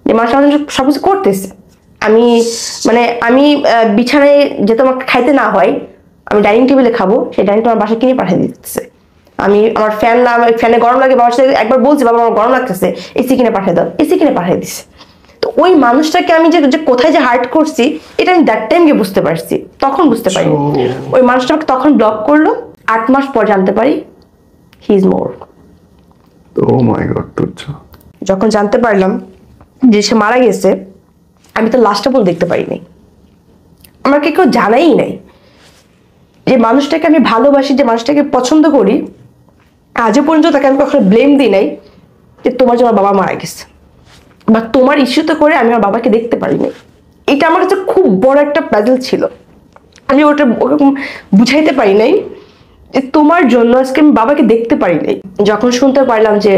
যে মানুষ সবকিছু করতেছে, আমি বিছানায় যেতে আমাকে খাইতে না হয়, আমি ডাইনিং টেবিলে খাবো, সেই ডাইনিং টেবিল আমার বাসায় কিনে পাঠিয়ে দিতেছে। আমি আমার ফ্যানে গরম লাগে, বাবার সাথে একবার বলছি বাবা আমার গরম লাগতেছে, এসি কিনে পাঠিয়ে দাও, এসি কিনে পাঠিয়ে দিচ্ছে। তো ওই মানুষটাকে আমি যে কোথায় যে হার্ট করছি, এটা আমি দ্যাট টাইম গিয়ে বুঝতে পারছি, তখন বুঝতে পারি। ওই মানুষটা আমাকে তখন ব্লক করলো, 8 মাস পর জানতে পারি he is more. O my god. যখন জানতে পারলাম যে সে মারা গেছে, আমি তো লাস্টটা পর্যন্ত দেখতে পারিনি। আমাকে কেউ জানাই নাই যে মানুষটাকে আমি ভালোবাসি, যে মানুষটাকে পছন্দ করি, আজও পর্যন্ত তাকে আমি কখনো ব্লেম দিই নাই যে তোমার জন্য বাবা মারা গেছে বা তোমার ইস্যুতে করে আমি আমার বাবাকে দেখতে পারিনি। এটা আমার কাছে খুব বড় একটা প্যাজেল ছিল। আমি ওকে বুঝাইতে পারি নাই যে তোমার জন্য আজকে আমি বাবাকে দেখতে পারি নাই। যখন শুনতে পারলাম যে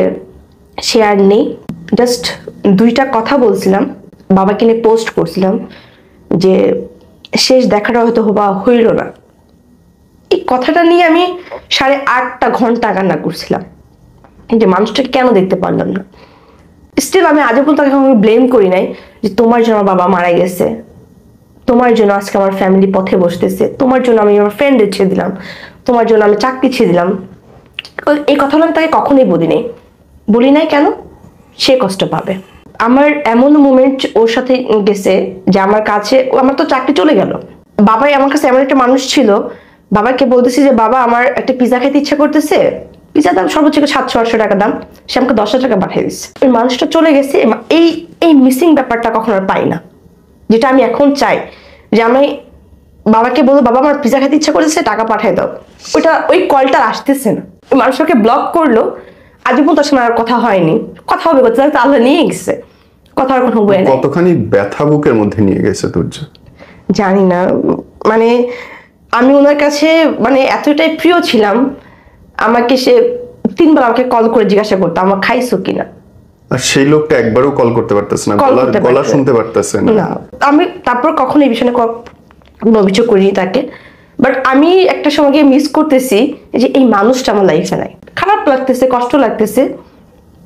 সে আর নেই, জাস্ট 2টা কথা বলছিলাম, বাবাকে নিয়ে পোস্ট করছিলাম যে শেষ দেখাটা হয়তো হইল না। এই কথাটা নিয়ে আমি 8.5 ঘন্টা কান্না করছিলাম যে মানুষটাকে কেন দেখতে পারলাম না। স্টিল আমি আজও পর্যন্ত তাকে ব্লেম করি নাই যে তোমার জন্য বাবা মারা গেছে, তোমার জন্য আজকে আমার ফ্যামিলি পথে বসতেছে, তোমার জন্য আমি আমার ফ্রেন্ডের ছেড়ে দিলাম, তোমার জন্য আমি চাকরি ছেড়ে দিলাম, এই কথাগুলো আমি তাকে কখনোই বলি নাই কেন, সে কষ্ট পাবে। আমার এমন মোমেন্ট ওর সাথে গেছে যে আমার কাছে, আমার তো চাকরি চলে গেল, বাবাই আমার কাছে এমন একটা মানুষ ছিল, বাবাকে বলতেছি যে বাবা আমার একটা পিজা খেতে ইচ্ছা করতেছে, পিজার দাম সর্বোচ্চ 700-800 টাকা দাম, সে আমাকে 10,000 টাকা পাঠিয়ে দিচ্ছে। ওই মানুষটা চলে গেছে, এই এই মিসিং ব্যাপারটা কখনো আর পাই না, যেটা আমি এখন চাই যে আমি বাবাকে বলবো বাবা আমার পিজা খেতে ইচ্ছা করেছে, টাকা পাঠিয়ে দাও, ওই কলটা আসতেছে না। ওই মানুষটাকে ব্লক করলো, আজ পর্যন্ত তার সঙ্গে আর কথা হয়নি, কথা হবে কোথায়, আল্লাহ নিয়ে গেছে, কথা আর কোনো বয়ে নাই। কতখানি ব্যথা বুকের মধ্যে নিয়ে গেছে তুর্য জানি না, মানে আমি ওনার কাছে মানে এতটাই প্রিয় ছিলাম, আমাকে সে 3 বার আমাকে কল করে জিজ্ঞাসা করতো আমার খাইছো কিনা। আর সেই লোকটা একবারও কল করতে পারতেছে না, গলা শুনতে পারতেছে না। আমি তারপর কখনো এই বিষয়ে কোনো অভিযোগ করিনি তাকে, বাট আমি একটা সময় গিয়ে মিস করতেছি যে এই মানুষটা আমার লাইফে নাই। খারাপ লাগতেছে, কষ্ট লাগতেছে,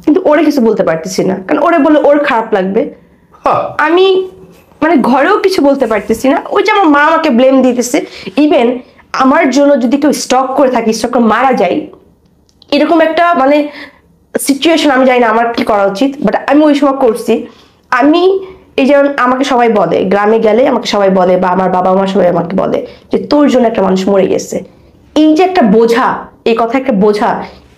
কিন্তু ওরে কিছু বলতে পারতেছি না, কারণ ওরে বলে ওর খারাপ লাগবে। আমি মানে ঘরেও কিছু বলতে পারতেছি না, ওই যে আমার মা আমাকে ব্লেম দিতেছে। ইভেন আমার জন্য যদি কেউ স্টক করে থাকে, স্টক করে মারা যায়, এরকম একটা মানে সিচুয়েশন, আমি জানি না আমার কি করা উচিত, বাট আমি ওই সময় করছি। আমি এই যেমন আমাকে সবাই বলে, গ্রামে গেলে আমাকে সবাই বলে, বা আমার বাবা মা সবাই আমাকে বলে যে তোর জন্য একটা মানুষ মরে গেছে। এই যে একটা বোঝা, এই কথা একটা বোঝা,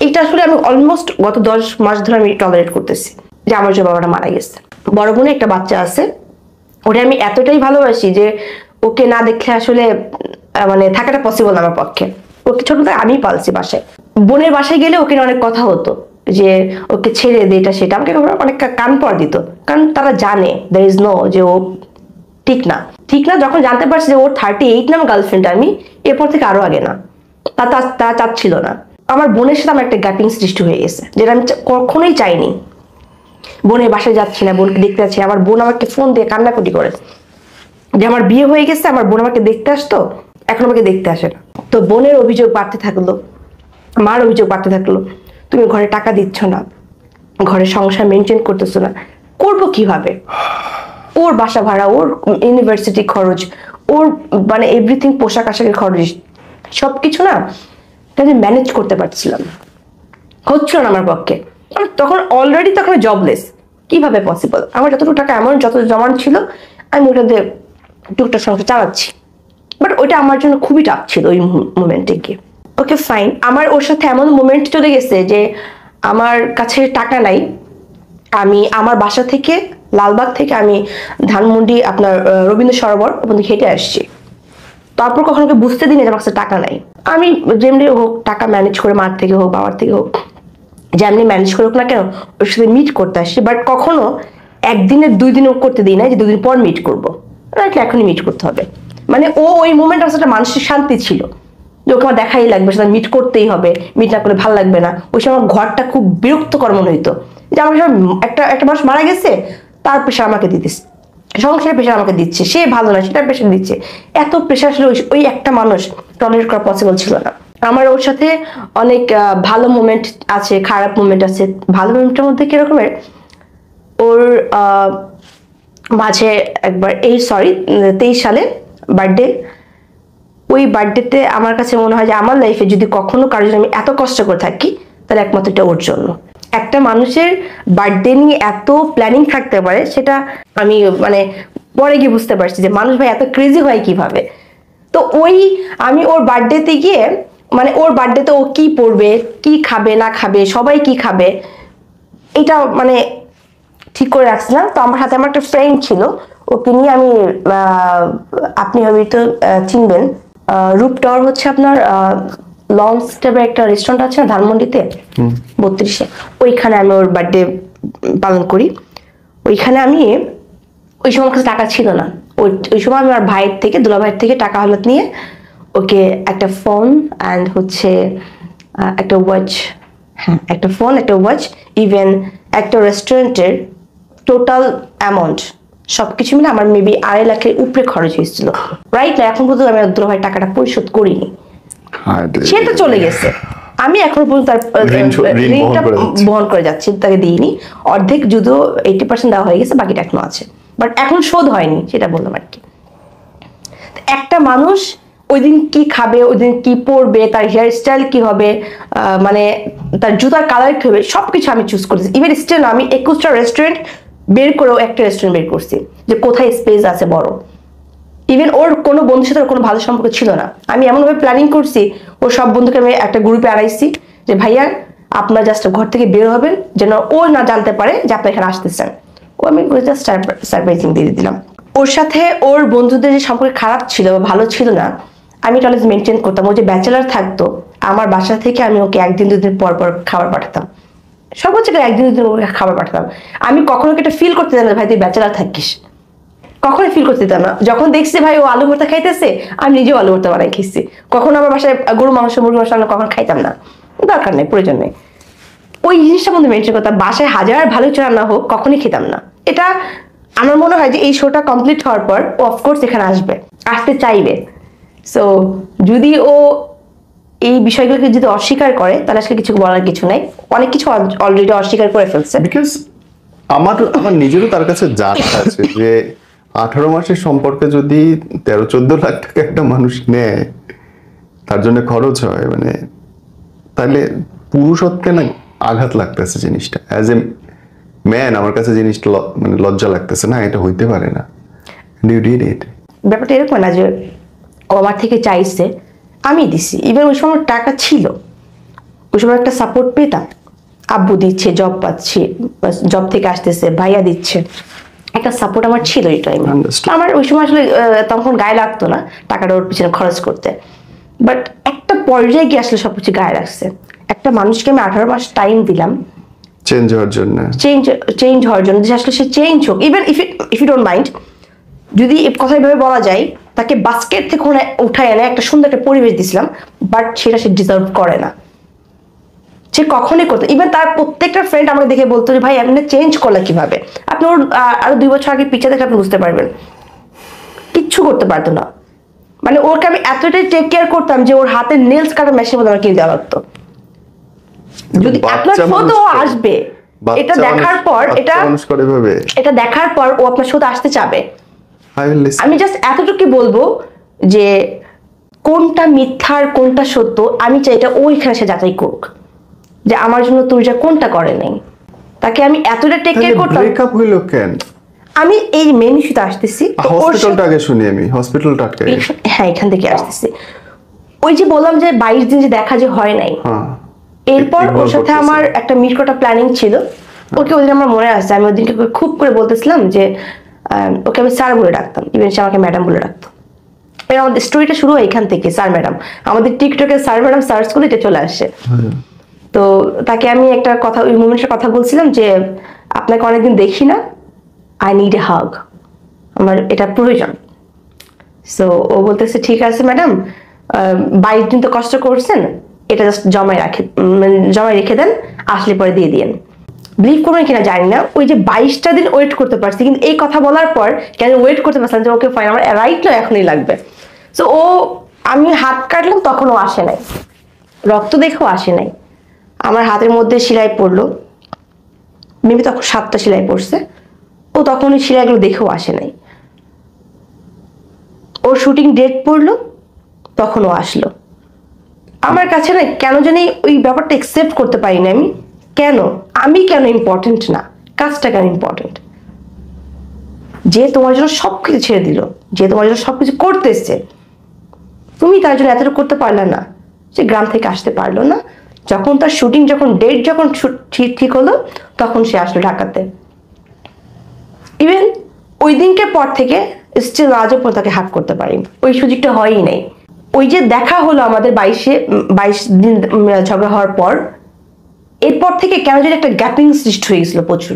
এটা আসলে আমি অলমোস্ট গত 10 মাস ধরে আমি টলারেট করতেছি যে আমার যে বাবাটা মারা গেছে। বড় বোনে একটা বাচ্চা আছে, ওটা আমি এতটাই ভালোবাসি যে ওকে না দেখলে আসলে মানে থাকাটা পসিবল না আমার পক্ষে। ওকে ছোট থেকে আমি পালছি বাসায়, বোনের বাসায় গেলে ওকে অনেক কথা হতো যে ওকে ছেড়ে দে, এটা সেটা, আমাকে অনেক কান পর দিত, কারণ তারা জানে দ্যার ইজ নো যে ও ঠিক না। যখন জানতে পারছি যে ওর 38 নাম গার্লফ্রেন্ড, আমি এরপর থেকে আরো আগে না, তা চাচ্ছিল না। আমার বোনের সাথে আমার একটা গ্যাপিং সৃষ্টি হয়ে গেছে, যেটা আমি কখনোই চাইনি। বোনের বাসায় যাচ্ছি না, বোনকে দেখতে যাচ্ছি, আমার বোন আমাকে ফোন দিয়ে কান্নাকুটি করে যে আমার বিয়ে হয়ে গেছে, আমার বোন আমাকে দেখতে আসতো, এখন আমাকে দেখতে আসে না। তো বোনের অভিযোগ বাড়তে থাকলো, মার অভিযোগ বাড়তে থাকলো, তুমি ঘরে টাকা দিচ্ছ না, ঘরে সংসার মেনটেন করতেছো না, করবো কিভাবে? ওর বাসা ভাড়া, ওর ইউনিভার্সিটি খরচ, ওর মানে এভরিথিং, পোশাক আশাকের খরচ, সবকিছু না ম্যানেজ করতে পারছিলাম, হচ্ছিল না আমার পক্ষে। তখন অলরেডি তখন জবলেস, কিভাবে পসিবল? আমার যতটুকু টাকা অ্যামাউন্ট যত জমা ছিল, আমি ওটা দিয়ে টুকটাক সংসার চালাচ্ছি, বাট ওইটা আমার জন্য খুবই টাফ ছিল ওই মোমেন্টে গিয়ে। ওকে ফাইন, আমার ওর সাথে এমন মোমেন্ট চলে গেছে যে আমার কাছে টাকা নাই, আমি আমার বাসা থেকে লালবাগ থেকে আমি ধানমন্ডি আপনার রবীন্দ্র সরোবর ওখানে হেঁটে আসছি। তারপর কখনো বুঝতে দিই না যে আমার কাছে টাকা নাই। আমি যেমনি হোক টাকা ম্যানেজ করে, মার থেকে হোক বাবার থেকে হোক, যেমনি ম্যানেজ করে হোক না কেন, ওর সাথে মিট করতে আসছি, বাট কখনো 1 দিনের 2 দিনও করতে দিই না যে 2 দিন পর মিট করবো, এখনই মিট করতে হবে। মানে ওই মুমেন্ট আমার একটা মানসিক শান্তি ছিল যে ওকে আমার দেখাই লাগবে, সেটা মিট করতেই হবে, মিট না করলে ভালো লাগবে না। ওই সময় ঘরটা খুব বিরক্তকর মনে হইতো যে আমার একটা মানুষ মারা গেছে, তার প্রেশার আমাকে দিতেছে, সংসারের প্রেশার আমাকে দিচ্ছে, সে ভালো না সেটা প্রেশার দিচ্ছে, এত প্রেশার আসলে ওই একটা মানুষ টলারেট করা পসিবল ছিল না। আমার ওর সাথে অনেক ভালো মোমেন্ট আছে, খারাপ মোমেন্ট আছে। ভালো মোমেন্টের মধ্যে কিরকমের, ওর মাঝে একবার 23 সালে বার্থডে, ওই বার্থডেতে আমার কাছে মনে হয় যে আমার লাইফে যদি কখনো কারোর জন্য আমি এত কষ্ট করে থাকি, তাহলে একমাত্র এটা ওর জন্য। একটা মানুষের বার্থডে নিয়ে এত প্ল্যানিং থাকতে পারে, সেটা আমি মানে পরে গিয়ে বুঝতে পারছি যে মানুষ ভাই এত ক্রেজি হয় কিভাবে। তো আমি ওর বার্থডেতে গিয়ে, মানে ওর বার্থডেতে ও কি পরবে, কি খাবে না খাবে, সবাই কি খাবে, এটা মানে ঠিক করে রাখছিলাম। তো আমার হাতে আমার একটা ফ্রেন্ড ছিল, ওকে নিয়ে আমি আপনি হয়তো চিনবেন, রূপ টাওয়ার হচ্ছে আপনার লঞ্চ টাইপের একটা রেস্টুরেন্ট আছে না ধানমন্ডিতে 32-এ, ওইখানে আমি ওর বার্থডে পালন করি। ওইখানে আমি ওই সময় আমার কাছে টাকা ছিল না, ওই সময় আমি আমার ভাইয়ের থেকে, দুলা ভাইয়ের থেকে টাকা হলত নিয়ে ওকে একটা ফোন অ্যান্ড হচ্ছে একটা ওয়াচ, হ্যাঁ একটা ফোন একটা ওয়াচ, ইভেন একটা রেস্টুরেন্টের টোটাল অ্যামাউন্ট সবকিছু মিলে আমার মেবি 2.5 লাখের উপরে খরচ হয়েছিল। রাইট না, এখন পর্যন্ত আমি দুলা ভাইয়ের টাকাটা পরিশোধ করিনি, সেটা চলে গেছে। আমি এখন পর্যন্ত তার ঋণটা বহন করে যাচ্ছি, তাকে দিইনি। অর্ধেক যদিও 80% দেওয়া হয়ে গেছে, বাকিটা এখনো আছে, বাট এখন শোধ হয়নি, সেটা বললাম আর কি। একটা মানুষ ওই দিন কি খাবে, ওই দিন কি পরবে, তার হেয়ার স্টাইল কি হবে, মানে তার জুতার কালার কি হবে, সবকিছু আমি চুজ করেছি। ইভেন স্টিল আমি 21টা রেস্টুরেন্ট বের করেও একটা রেস্টুরেন্ট বের করছি যে কোথায় স্পেস আছে বড়। ইভেন ওর কোনো বন্ধুর সাথে ওর কোনো ভালো সম্পর্ক ছিল না, আমি এমনভাবে প্ল্যানিং করছি ওর সব বন্ধুকে আমি একটা গ্রুপে আনাইছি যে ভাইয়া আপনার জাস্ট ঘর থেকে বের হবেন যেন ও না জানতে পারে যে আপনি এখানে আসতেছেন। ও আমি জাস্ট সারপ্রাইজিং দিয়ে দিলাম। ওর সাথে ওর বন্ধুদের যে সম্পর্ক খারাপ ছিল বা ভালো ছিল না, আমি এটা অলওয়েজ মেনটেন করতাম। ও যে ব্যাচেলার থাকতো, আমার বাসা থেকে আমি ওকে 1 দিন 2 দিন পর পর খাবার পাঠাতাম, সর্বোচ্চ 1 দিন 2 দিন ওকে খাবার পাঠাতাম। আমি কখনো একটা ফিল করতে দিতাম না ভাই তুই ব্যাচেলার থাকিস, কখনোই ফিল করতে দিতাম না। যখন দেখছি ভাই ও আলু ভর্তা খাইতেছে, আমি নিজেও আলু ভর্তা বানাই খেয়েছি। কখনো আমার বাসায় গরু মাংস মুরগি মাংস আমরা কখনো খাইতাম না, দরকার নেই, প্রয়োজন নেই। ওই জিনিসটা মধ্যে মেনটেন করতাম। বাসায় হাজার ভালো কিছু রান্না হোক কখনই খেতাম না। এটা আমার মনে হয় যে এই শোটা কমপ্লিট হওয়ার পর ও অফকোর্স এখানে আসবে, আসতে চাইবে। সো যদি ও এই বিষয়গুলোকে যদি অস্বীকার করে তাহলে আসলে কিছু বলার কিছু নাই, অনেক কিছু অলরেডি অস্বীকার করে ফেলছে। বিকজ আমার নিজেরও তার কাছে জানা আছে যে 18 মাসের সম্পর্কে যদি 13-14 লাখ টাকা একটা মানুষ নেয়, তার জন্য খরচ হয়, মানে তাহলে পুরুষত্বে না আঘাত লাগতেছে জিনিসটা। অ্যাজ এ ম্যান আমার কাছে জিনিসটা মানে লজ্জা লাগতেছে, না এটা হইতে পারে না। You did it. ব্যাপারটা এরকম না যে ও আমার থেকে চাইছে আমি দিছি। ইভেন ওই সময় টাকা ছিল, ওই সময় একটা সাপোর্ট পেতাম, আব্বু দিচ্ছে, জব পাচ্ছি, জব থেকে আসতেছে, ভাইয়া দিচ্ছে, একটা সাপোর্ট আমার ছিল এই টাইমে। Understood. আমার ওই সময় আসলে তখন গায়ে লাগতো না টাকাটা ওর পিছনে খরচ করতে। বাট একটা পর্যায়ে গিয়ে আসলে সবকিছু গায়ে রাখছে। একটা মানুষকে আমি 18 মাস টাইম দিলাম চেঞ্জ হওয়ার জন্য, চেঞ্জ হওয়ার জন্য, যে আসলে সে চেঞ্জ হোক। Even if you don't mind, যদি এই কথা এভাবে বলা যায়, তাকে বাস্কেট থেকে উঠায় এনে একটা সুন্দর একটা পরিবেশ দিছিলাম, বাট সেটা সে ডিজার্ভ করে না, সে কখনই করতো। ইভেন তার প্রত্যেকটা ফ্রেন্ড আমাকে দেখে বলতো যে ভাই আপনি চেঞ্জ করলে কিভাবে, আপনি ওর আরো 2 বছর আগে পিছিয়ে দেখলে আপনি বুঝতে পারবেন, কিচ্ছু করতে পারতো না। মানে ওকে আমি এতটাই টেক কেয়ার করতাম যে ওর হাতে নেলস কাটার মেশিন মতো আমার কিনে দেওয়া লাগতো। যদি আপনার সাথে ও আসবে, এটা দেখার পর এটা দেখার পর ও আপনার সাথে আসতে চাবে। আমি জাস্ট এতটুকু বলবো যে কোনটা মিথ্যার কোনটা সত্য, আমি চাই এটা ওইখানে সে যাচাই করুক যে আমার জন্য তুর্যা কোনটা করে নাই। তাকে আমি এতটা টেক কেয়ার করতাম। ব্রেকআপ হইলো কেন? আমি এই মেন ইস্যুতে আসতেছি। হসপিটালটা আগে শুনি, আমি হসপিটালটা আটকে। হ্যাঁ, এখান থেকে আসতেছি। ওই যে বললাম যে 22 দিন যে দেখা যে হয় নাই, এরপর ওর সাথে আমার একটা মিট করার প্ল্যানিং ছিল। ওকে ওই দিন আমার মনে আছে, আমি ওই দিনকে খুব করে বলতেছিলাম যে ওকে আমি স্যার বলে ডাকতাম, ইভেন সে আমাকে ম্যাডাম বলে ডাকতো। আমাদের স্টোরিটা শুরু হয় এখান থেকে, স্যার ম্যাডাম। আমাদের টিকটকে স্যার ম্যাডাম সার্চ করলে এটা চলে আসে। তো তাকে আমি একটা কথা, ওই মুমেন্টের কথা বলছিলাম যে আপনাকে অনেকদিন দেখি না, আই নিড এ হাগ, আমার এটা প্রয়োজন। সো ও বলতেছে ঠিক আছে ম্যাডাম, 22 দিন তো কষ্ট করছেন, এটা জাস্ট জমায় রেখে দেন, আসলে পরে দিয়ে দিন। বিলিভ করবেন কিনা জানি না, ওই যে 22টা দিন ওয়েট করতে পারছি, কিন্তু এই কথা বলার পর কেন ওয়েট করতে পারছিলাম যে ওকে ফাইন আমার রাইট না এখনই লাগবে। সো ও, আমি হাত কাটলাম তখন ও আসে নাই, রক্ত দেখেও আসে নাই। আমার হাতের মধ্যে সেলাই পড়লো, মেবি তখন 7টা সেলাই পড়ছে, ও তখন ওই সেলাইগুলো দেখেও আসে নাই। ওর শুটিং ডেট পড়লো, তখন ও আসলো। আমার কাছে না কেন জানি ওই ব্যাপারটা একসেপ্ট করতে পারি না। আমি কেন ইম্পর্টেন্ট না, কাজটা কেন ইম্পর্টেন্ট? যে তোমার জন্য সবকিছু ছেড়ে দিল, যে তোমার জন্য সবকিছু করতেছে, তুমি তার জন্য এতটুকু করতে পারলে না? সে গ্রাম থেকে আসতে পারলো না, যখন তার শুটিং, যখন ডেট যখন ঠিক হলো, তখন সে আসলো ঢাকাতে। ইভেন ওই দিনকে পর থেকে স্টিল আজও পর্যন্ত তাকে হাত করতে পারি, ওই সুযোগটা হয়ই নাই। ওই যে দেখা হলো আমাদের 22 দিন ঝগড়া হওয়ার পর, এরপর থেকে কেন যেন একটা গ্যাপিং সৃষ্টি হয়ে গেছিল প্রচুর।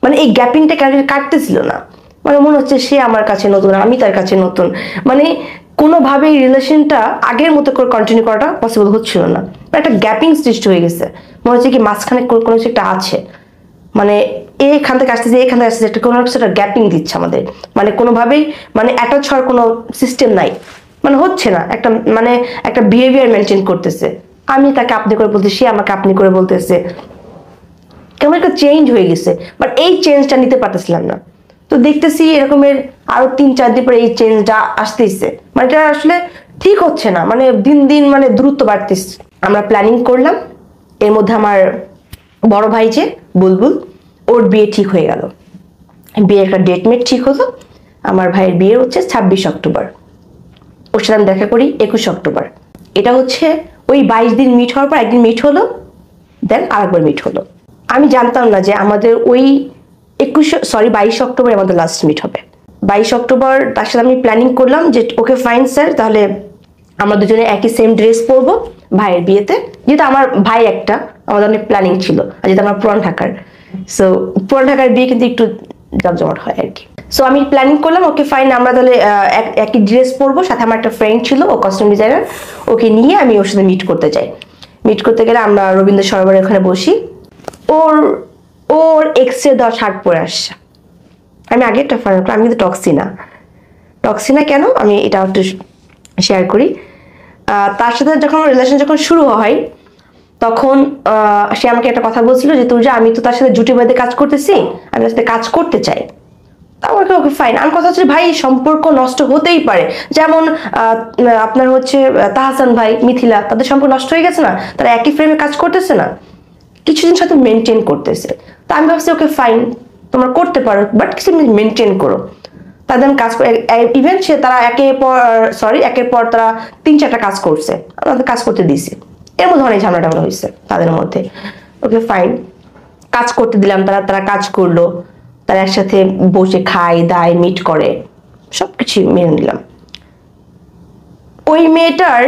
মানে এই গ্যাপিংটা কেন যেন কাটতেছিল না, মানে মনে হচ্ছে সে আমার কাছে নতুন, আমি তার কাছে নতুন, মানে কোনোভাবেই রিলেশনটা আগের মতো করে কন্টিনিউ করাটা পসিবল হচ্ছিল না। একটা গ্যাপিং সৃষ্টি হয়ে গেছে, মনে হচ্ছে কি মাঝখানে কোনো কিছু একটা আছে, মানে এখান থেকে আসতেছে এখান থেকে আসতেছে, একটা কোনো কিছু একটা গ্যাপিং দিচ্ছে আমাদের, মানে কোনোভাবেই মানে অ্যাটাচ হওয়ার কোনো সিস্টেম নাই, মানে হচ্ছে না। একটা বিহেভিয়ার মেনটেন করতেছে, আমি তাকে আপনি করে বলতেছি, সে আমাকে আপনি করে বলতেছে, কেমন একটা চেঞ্জ হয়ে গেছে। বাট এই চেঞ্জটা নিতে পারতেছিলাম না। তো দেখতেছি এরকমের আরো 3-4 দিন পরে এই চেঞ্জটা আসতেইছে, মানে এটা আসলে ঠিক হচ্ছে না, মানে দিন দিন মানে দ্রুত বাড়তেছে। আমরা প্ল্যানিং করলাম, এর মধ্যে আমার বড় ভাই যে বুলবুল, ওর বিয়ে ঠিক হয়ে গেল। বিয়ের একটা ডেট মেট ঠিক হলো। আমার ভাইয়ের বিয়ে হচ্ছে 26 অক্টোবর, ওর সাথে আমি দেখা করি 21 অক্টোবর। এটা হচ্ছে ওই 22 দিন মিট হওয়ার পর একদিন মিট হলো, দেন আরেকবার মিট হলো। আমি জানতাম না যে আমাদের ওই 22 অক্টোবর আমাদের লাস্ট মিট হবে। 22 অক্টোবর তার সাথে আমি প্ল্যানিং করলাম যে ওকে ফাইন স্যার, তাহলে আমরা দুজনে একই সেম ড্রেস পরবো ভাইয়ের বিয়েতে। যেহেতু আমার ভাই একটা, আমাদের অনেক প্ল্যানিং ছিল, আর যেহেতু আমার পুরান ঢাকার, সো পুরান ঢাকার বিয়ে কিন্তু একটু জমজমাট হয় আর কি। সো আমি প্ল্যানিং করলাম ওকে ফাইন আমরা তাহলে একই ড্রেস পরবো। সাথে আমার একটা ফ্রেন্ড ছিল, ও কস্টিউম ডিজাইনার, ওকে নিয়ে আমি ওর সাথে মিট করতে যাই। মিট করতে গেলে আমরা রবীন্দ্র সরোবরের ওখানে বসি। ওর ওর এক্সের দেওয়া শার্ট পরে আসছে। আমি আগে একটা ফার্ম, আমি কিন্তু টক্সিনা কেন, আমি এটা একটু শেয়ার করি। তার সাথে যখন রিলেশন যখন শুরু হয়, তখন সে আমাকে একটা কথা বলছিল যে তুই, আমি তো তার সাথে জুটি বেঁধে কাজ করতেছি, আমি তার সাথে কাজ করতে চাই। আমাকে ওকে ফাইন। আমার কথা হচ্ছে ভাই সম্পর্ক নষ্ট হতেই পারে, যেমন আপনার হচ্ছে তাহসান ভাই, মিথিলা, তাদের সম্পর্ক নষ্ট হয়ে গেছে না, তারা একই ফ্রেমে কাজ করতেছে না, কিছুদিন সাথে মেনটেন করতেছে। তা আমি ভাবছি ওকে ফাইন, তোমরা করতে পারো, বাট কিছু মেনটেন করো। তাদের আমি কাজ ইভেন তারা একের পর তারা 3-4টা কাজ করছে, আমাদের কাজ করতে দিয়েছি। এর মধ্যে অনেক ঝামেলা হয়েছে তাদের মধ্যে। ওকে ফাইন, কাজ করতে দিলাম, তারা কাজ করলো, তারা একসাথে বসে খায় দায় মিট করে, সবকিছু মেনে নিলাম। ওই মেয়েটার,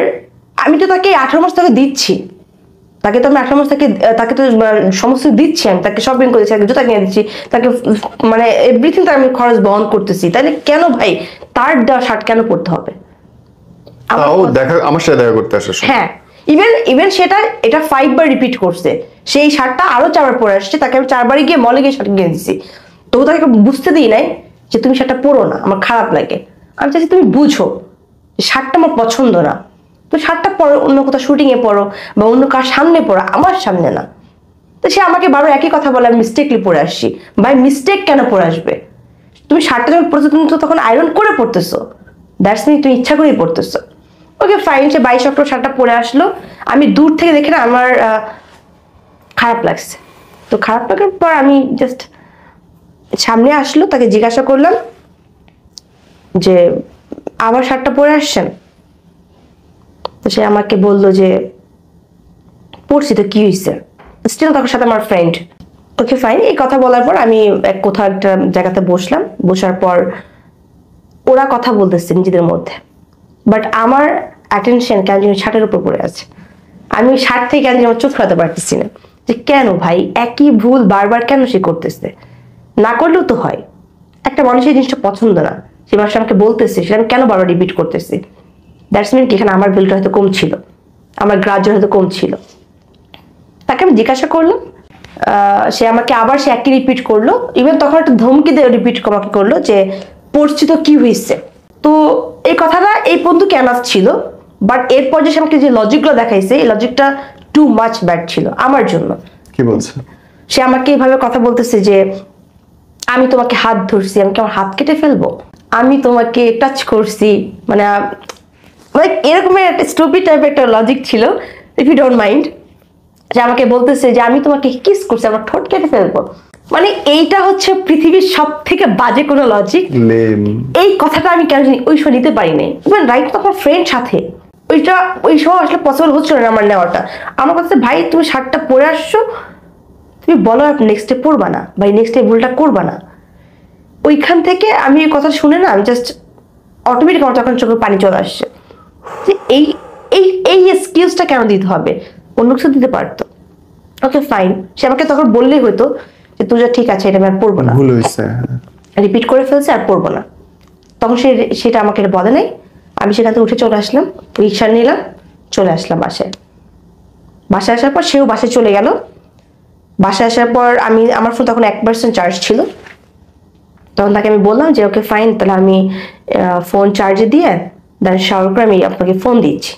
আমি তো তাকে 18 মাস তাকে দিচ্ছি, তাকে তো আমি 18 মাস তাকে তো সমস্ত দিচ্ছি, আমি তাকে শপিং করেছি, তাকে জুতা কিনে দিচ্ছি, তাকে মানে এভরিথিং তার আমি খরচ বহন করতেছি। তাহলে কেন ভাই তার দেওয়া শার্ট কেন পরতে হবে? আমার সাথে দেখা করতে আসে। হ্যাঁ, ইভেন এটা 5 বার রিপিট করছে, সেই শার্টটা আরো 4 বার পরে আসছে। তাকে আমি 4 বারই গিয়ে মলে গিয়ে শার্ট কিনে দিচ্ছি, তো তাকে বুঝতে দিই নাই যে তুমি শার্টটা পরো না, আমার খারাপ লাগে। আমি চাইছি তুমি বুঝো শার্টটা আমার পছন্দ না, তো শার্টটা পরো, অন্য কোথাও শুটিং এ পরো বা অন্য কার সামনে পরো, আমার সামনে না। তো সে আমাকে বারবার একই কথা বলে, আমি মিস্টেকলি পরে আসছি। ভাই মিস্টেক কেন পরে আসবে? তুমি শার্টটা যখন পরছো তুমি তো তখন আয়রন করে পরতেছো, দ্যাটস মিন তুমি ইচ্ছা করেই পরতেছো। ওকে ফাইন, সে 22 অক্টোবর শার্টটা পরে আসলো। আমি দূর থেকে দেখে না আমার খারাপ লাগছে। তো খারাপ লাগার পর আমি জাস্ট সামনে আসলো, তাকে জিজ্ঞাসা করলাম যে আবার শার্টটা পরে আসছেন? তো সে আমাকে বললো যে পড়ছি, তো কি হয়েছে? স্টিল তার সাথে আমার ফ্রেন্ড। ওকে ফাইন, এই কথা বলার পর আমি কোথাও একটা জায়গাতে বসলাম। বসার পর ওরা কথা বলতেছে নিজেদের মধ্যে, বাট আমার অ্যাটেনশন কেন যেন শার্টের উপর পড়ে আছে। আমি ওই শার্ট থেকে কেন যেন চোখ ফেরাতে পারতেছি না, যে কেন ভাই একই ভুল বারবার কেন সে করতেছে? না করলেও তো হয়, একটা মানুষের জিনিসটা পছন্দ না, সে মানুষ আমাকে বলতেছে, সেটা আমি কেন বারবার রিপিট করতেছি? দ্যাটস মিন কি এখানে আমার ভুলটা হয়তো কম ছিল, আমার গ্রাহ্য হয়তো কম ছিল। তাকে আমি জিজ্ঞাসা করলাম, সে আমাকে আবার সে একই রিপিট করলো। ইভেন তখন একটা ধমকি দিয়ে রিপিট আমাকে করলো যে পড়ছি তো কি হয়েছে। তো এই কথাটা এই পর্যন্ত কেন ছিল, বাট এরপর যে সে আমাকে যে লজিকগুলো দেখাইছে, এই লজিকটা টু মাচ ব্যাড ছিল আমার জন্য। কি বলছে? সে আমাকে এইভাবে কথা বলতেছে যে আমি তোমাকে হাত ধরছি, আমি কি আমার হাত কেটে ফেলবো? আমি তোমাকে টাচ করছি, মানে এরকমের একটা স্টুপিড টাইপের একটা লজিক ছিল, ইফ ইউ ডোন্ট মাইন্ড। যে আমাকে বলতেছে যে আমি তোমাকে কিস করছি, আমার ঠোঁট কেটে ফেলবো। মানে এইটা হচ্ছে পৃথিবীর সব থেকে বাজে কোনো লজিক। এই কথাটা আমি কেন জানি ওই সময় নিতে পারি নাই। ইভেন রাইট তো আমার ফ্রেন্ড সাথে, ওই সময় আসলে পসিবল হচ্ছিল না আমার নেওয়াটা। আমার কাছে ভাই তুমি শার্টটা পরে আসছো, তুমি বলো নেক্সট ডে পরবা না, ভাই নেক্সট ডে ভুলটা করবা না। ওইখান থেকে আমি এই কথা শুনে না, আমি জাস্ট অটোমেটিক আমার তখন চোখে পানি চলে আসছে যে এই এই এই এক্সকিউজটা কেন দিতে হবে? অন্য কিছু দিতে পারতো। ওকে ফাইন, সে আমাকে তখন বললেই হতো যে তুই যা, ঠিক আছে এটা আমি আর পড়বো না, ভুল হয়েছে, রিপিট করে ফেলছে আর পড়বো না। তখন সেটা আমাকে বলে নাই। আমি সেখান থেকে উঠে চলে আসলাম, রিক্সা নিলাম, চলে আসলাম বাসায় আসার পর সেও বাসায় চলে গেল। বাসায় আসার পর আমার ফোন তখন 1% চার্জ ছিল। তখন তাকে আমি বললাম যে ওকে ফাইন, তাহলে আমি ফোন চার্জে দিয়ে দেন শাওয়ার করে আমি আপনাকে ফোন দিচ্ছি।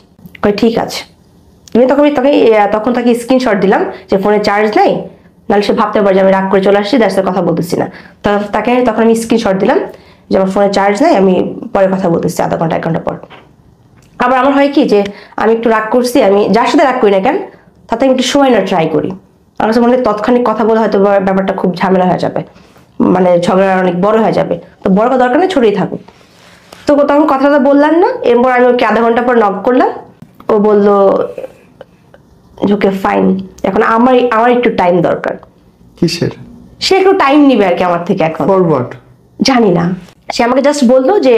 ঠিক আছে। তখন তাকে স্ক্রিনশট দিলাম যে ফোনে চার্জ নেই, নাহলে সে ভাবতে পারে যে আমি রাগ করে চলে আসছি, দ্যাটস কথা বলতেছি না। তাকে তখন আমি স্ক্রিনশট দিলাম যে আমার ফোনে চার্জ নেই, আমি পরে কথা বলতেছি, আধা ঘন্টা 1 ঘন্টা পর। আবার আমার হয় কি যে আমি একটু রাগ করছি, আমি যার সাথে রাগ করি না কেন তাতে আমি একটু সময় না ট্রাই করি। আমার কাছে মনে হয় তৎক্ষণিক কথা বলে হয়তো ব্যাপারটা খুব ঝামেলা হয়ে যাবে, মানে ঝগড়া অনেক বড় হয়ে যাবে, তো বড় কথা দরকার নেই, ছড়িয়ে থাকুক। তো তখন কথাটা বললাম না, এরপর আমি ওকে আধা ঘন্টা পর নক করলাম, ও বললো ওকে ফাইন, এখন আমার একটু টাইম দরকার। কিসের? সে একটু টাইম নিবে আর কি আমার থেকে এখন, ফরওয়ার্ড জানি না। সে আমাকে জাস্ট বললো যে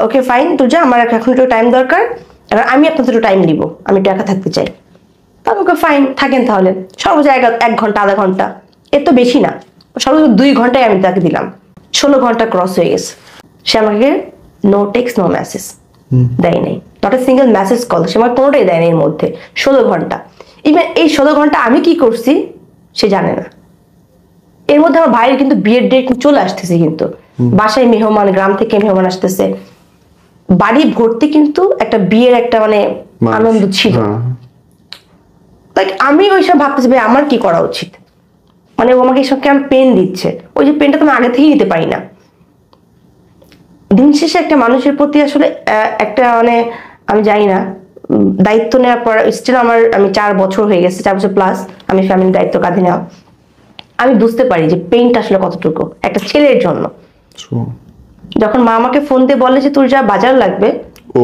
ওকে ফাইন তুজা, আমার এখন একটু টাইম দরকার, এবার আমি আপনাদের একটু টাইম দিব, আমি একটু একা থাকতে চাই। তো আমি ওকে ফাইন থাকেন তাহলে, সর্বোচ্চ 1 ঘন্টা আধা ঘন্টা, এর তো বেশি না, সর্বোচ্চ 2 ঘন্টায় আমি তাকে দিলাম। 16 ঘন্টা ক্রস হয়ে গেছে, সে আমাকে নো টেক্সট নো মেসেজ দেয় নাই, not a single message call, সে আমার কোনোটাই দেয় নাই এর মধ্যে 16 ঘন্টা। ইভেন এই 16 ঘন্টা আমি কি করছি সে জানে না। এর মধ্যে আমার ভাইয়ের কিন্তু বিয়ের ডেট চলে আসতেছে, কিন্তু বাসায় মেহমান, গ্রাম থেকে মেহমান আসতেছে, বাড়ি ভর্তি কিন্তু একটা বিয়ের একটা মানে আনন্দ ছিল। লাইক আমি ওইসব ভাবতেছি ভাই আমার কি করা উচিত, মানে ও আমাকে এইসব কেমন পেন দিচ্ছে, ওই যে পেনটা তো আমি আগে থেকেই নিতে পারি না। দিন শেষে একটা মানুষের প্রতি আসলে একটা মানে আমি জানি না, দায়িত্ব নেওয়ার পর স্টিল আমি 4 বছর হয়ে গেছে, 4 বছর প্লাস আমি ফ্যামিলির দায়িত্ব কাঁধে নেওয়া, আমি বুঝতে পারি যে পেইনটা আসলে কতটুকু একটা ছেলের জন্য। যখন মা আমাকে ফোন দিয়ে বলে যে তোর যা বাজার লাগবে, ও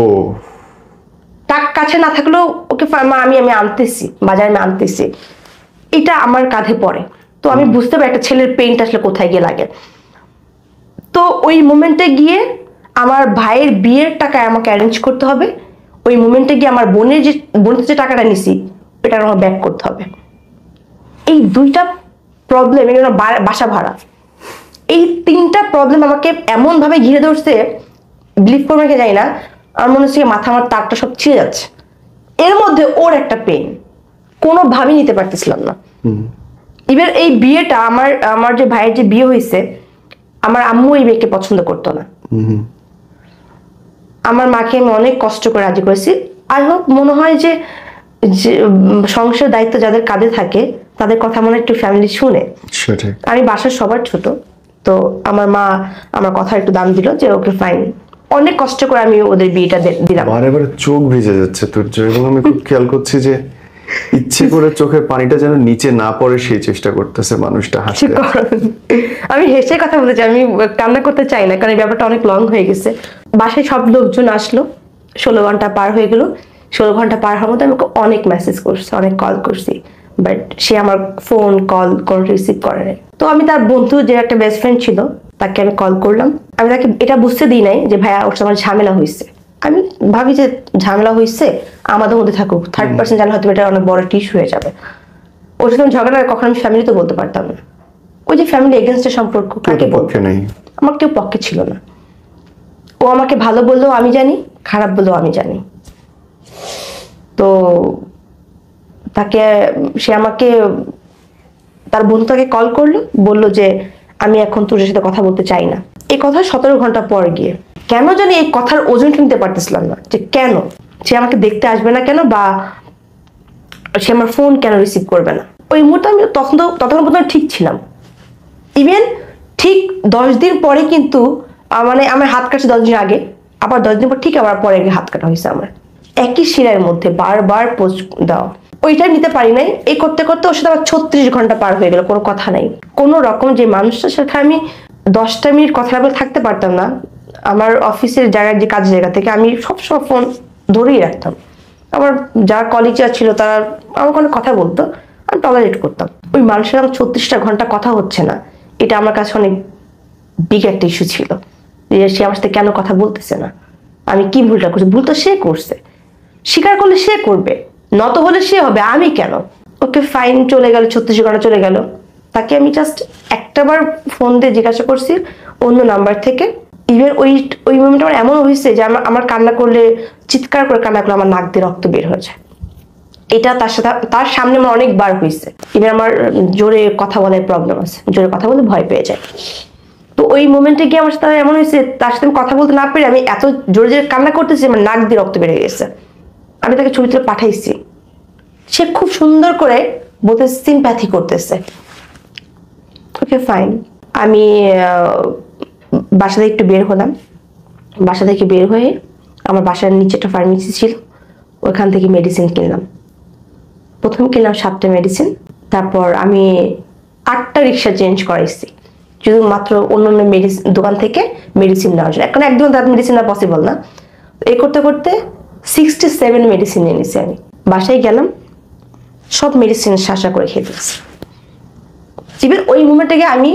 টাকা কাছে না থাকলেও ওকে মা আমি আনতেছি, বাজারে আমি আনতেছি, এটা আমার কাঁধে পড়ে। তো আমি বুঝতে পারি একটা ছেলের পেইনটা আসলে কোথায় গিয়ে লাগে। তো ওই মোমেন্টে গিয়ে আমার ভাইয়ের বিয়ের টাকা আমাকে অ্যারেঞ্জ করতে হবে, ওই মোমেন্টে গিয়ে আমার বোনের যে টাকাটা নিছি ওইটা আমার ব্যাক করতে হবে। এই 2টা প্রবলেম, এগুলো বাসা ভাড়া, এই 3টা প্রবলেম আমাকে এমন ভাবে ঘিরে ধরছে, বিলিভ করবে কি জানি না, আমার মনে হচ্ছে মাথা আমার তারটা সব ছিঁড়ে যাচ্ছে। এর মধ্যে ওর একটা পেন, কোনোভাবেই নিতে পারতেছিলাম না। এবার এই বিয়েটা আমার যে ভাইয়ের যে বিয়ে হয়েছে, আমার আম্মু এই মেয়েকে পছন্দ করতো না। আমার মাকে আমি অনেক কষ্ট করে রাজি করেছি। আই হোপ মনে হয় যে সংসার দায়িত্ব যাদের কাঁধে থাকে তাদের কথা মনে একটু ফ্যামিলি শুনে। আমি বাসার সবার ছোট, তো আমার মা আমার কথা একটু দাম দিল যে ওকে ফাইন, অনেক কষ্ট করে আমি ওদের বিয়েটা দিলাম। বারে বারে চোখ ভিজে যাচ্ছে তোর, এবং আমি খুব খেয়াল করছি যে ইচ্ছে করে চোখের পানিটা যেন নিচে না পড়ে সেই চেষ্টা করতেছে মানুষটা হাসতে। আমি হেসে কথা বলতে চাই, আমি কান্না করতে চাই না, কারণ এই ব্যাপারটা অনেক লং হয়ে গেছে। বাসায় সব লোকজন আসলো, 16 ঘন্টা পার হয়ে গেল। 16 ঘন্টা পার হওয়ার মধ্যে আমি অনেক মেসেজ করছি, অনেক কল করছি, বাট সে আমার ফোন কল কোনো রিসিভ করে নাই। তো আমি তার বন্ধু যে একটা বেস্ট ফ্রেন্ড ছিল তাকে আমি কল করলাম। আমি তাকে এটা বুঝতে দিই নাই যে ভাইয়া ওর সাথে ঝামেলা হয়েছে। আমি ভাবি যে ঝামেলা হয়েছে আমাদের মধ্যে থাকুক, 3rd পার্সন জানলে হয়তো এটা অনেক বড় টিস্যু হয়ে যাবে। ওর সাথে ঝগড়া কখন আমি ফ্যামিলিতে বলতে পারতাম না, ওই যে ফ্যামিলি এগেনস্টের সম্পর্ক, কাকে পক্ষে নেই, আমার কেউ পক্ষে ছিল না। ও আমাকে ভালো বললেও আমি জানি, খারাপ বললেও আমি জানি। তো সে আমাকে তার বন্ধুটাকে কল করলো, বললো যে আমি এখন তোর সাথে কথা বলতে চাই না। এই কথা 17 ঘন্টা পর গিয়ে কেন জানি এই কথার ওজন নিতে পারতেছিলাম না, যে কেন সে আমাকে দেখতে আসবে না, কেন বা সে আমার ফোন কেন রিসিভ করবে না। ওই মুহূর্তে আমি ততক্ষণ পর্যন্ত ঠিক ছিলাম। ইভেন ঠিক 10 দিন পরে কিন্তু মানে আমার হাত কাটছে 10 দিন আগে, আবার 10 দিন পর ঠিক আবার পরে হাত কাটা হয়েছে আমার, একই শিরার মধ্যে বারবার পোস্ট দেওয়া। ওইটা নিতে পারি নাই, এই করতে করতে ওর সাথে আমার 36 ঘন্টা পার হয়ে গেল, কোনো কথা নাই। কোনো রকম যে মানুষটার সাথে আমি 10টা মিনিট কথা বলে থাকতে পারতাম না, আমার অফিসের জায়গায় যে কাজের জায়গা থেকে আমি সবসময় ফোন ধরেই রাখতাম। আমার যারা কলিগরা ছিল তারা আমার কোনো কথা বলতো, আমি টলারেট করতাম। ওই মানুষের আমার 36টা ঘন্টা কথা হচ্ছে না, এটা আমার কাছে অনেক বিগ একটা ইস্যু ছিল, যে সে আমার সাথে কেন কথা বলতেছে না, আমি কি ভুলটা করছি। ভুল তো সে করছে, স্বীকার করলে সে করবে, নত হলে সে হবে, আমি কেন। ওকে ফাইন, চলে গেল 36 ঘন্টা চলে গেল। তাকে আমি জাস্ট একটাবার ফোন দিয়ে জিজ্ঞাসা করছি অন্য নাম্বার থেকে। ইভেন ওই মোমেন্ট আমার এমন হয়েছে যে আমার কান্না করলে, চিৎকার করে কান্না করলে আমার নাক দিয়ে রক্ত বের হয়ে যায়। এটা তার সামনে আমার অনেকবার হয়েছে। ইভেন আমার জোরে কথা বলার প্রবলেম আছে, জোরে কথা বলতে ভয় পেয়ে যায়। তো ওই মোমেন্টে গিয়ে আমার সাথে এমন হয়েছে, তার সাথে আমি কথা বলতে না পেরে আমি এত জোরে জোরে কান্না করতেছি, আমার নাক দিয়ে রক্ত বেড়ে গেছে। আমি তাকে ছবি তুলে পাঠাইছি, সে খুব সুন্দর করে বলতে সিম্প্যাথি করতেছে। ওকে ফাইন, আমি বাসা থেকে একটু বের হলাম। বাসা থেকে বের হয়ে আমার বাসার নিচে একটা ফার্মেসি ছিল, ওখান থেকে মেডিসিন কিনলাম। প্রথম কিনলাম 7টা মেডিসিন, তারপর আমি 8টা রিক্সা চেঞ্জ করাইছি শুধুমাত্র অন্য মেডিসিন দোকান থেকে মেডিসিন নেওয়ার জন্য। এখন একদম তার মেডিসিন নেওয়া পসিবল না। এই করতে করতে 67 মেডিসিন নিয়ে নিছি আমি। বাসায় গেলাম, সব মেডিসিন শাসা করে খেয়ে ফেলছি। ইভেন ওই মুমেন্টে আমি